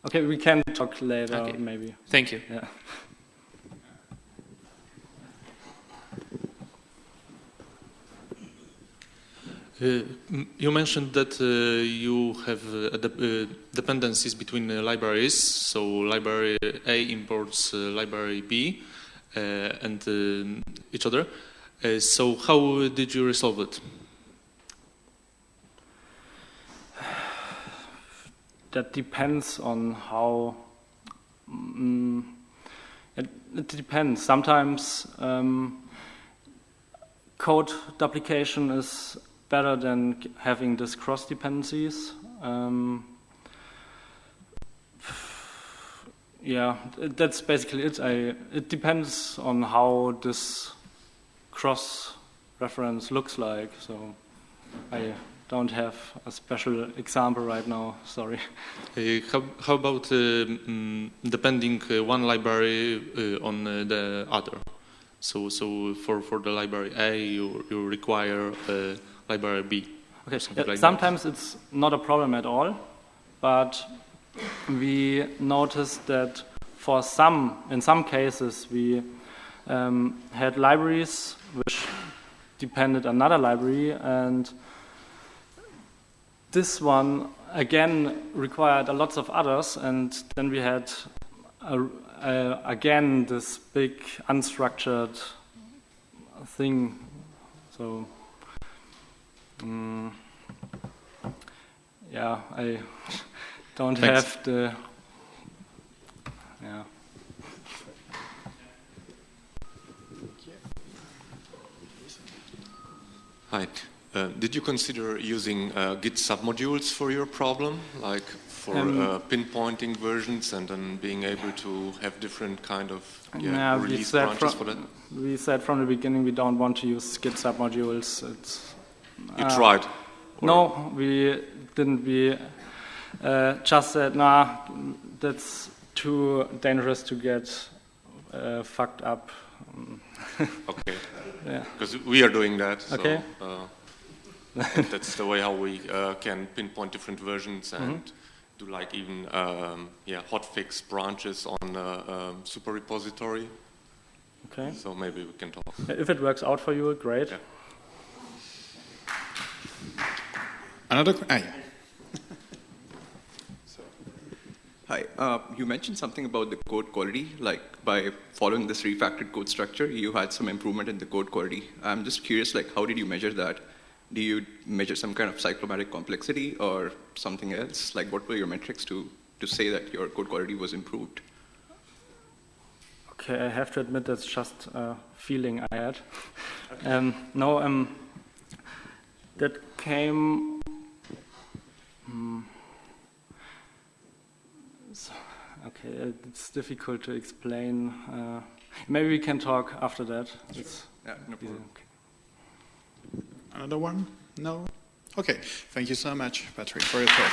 Okay, we can talk later, Okay. maybe. Thank you. Yeah. You mentioned that you have dependencies between libraries. So library A imports library B and each other. So how did you resolve it? That depends on how. It depends. Sometimes code duplication is better than having these cross dependencies. Yeah, that's basically it. It depends on how this cross reference looks like. So I don't have a special example right now. Sorry. How about depending one library on the other? So for the library A, you require library B. Okay. Like sometimes it's not a problem at all, but we noticed that in some cases we had libraries which depended on another library, and this one again required a lot of others, and then we had again this big unstructured thing. So yeah, I don't have the Hi. Did you consider using Git submodules for your problem, like for pinpointing versions and then being able to have different kind of release branches for that? We said from the beginning we don't want to use Git submodules. You tried? No, we didn't. We just said, nah, that's too dangerous to get fucked up. Okay. Yeah. Because we are doing that. So, okay. That's the way how we can pinpoint different versions and do like even hotfix branches on a super repository. Okay. So maybe we can talk. If it works out for you, great. Yeah. Another? Hi, you mentioned something about the code quality, like by following this refactored code structure, you had some improvement in the code quality. I'm just curious, like, how did you measure that? Do you measure some kind of cyclomatic complexity or something else? Like, what were your metrics to say that your code quality was improved? Okay, I have to admit that's just a feeling I had. Okay. That came. Okay, it's difficult to explain. Maybe we can talk after that. Sure. Yeah, no problem. Another one? No? Okay. Thank you so much, Patrick, for your talk.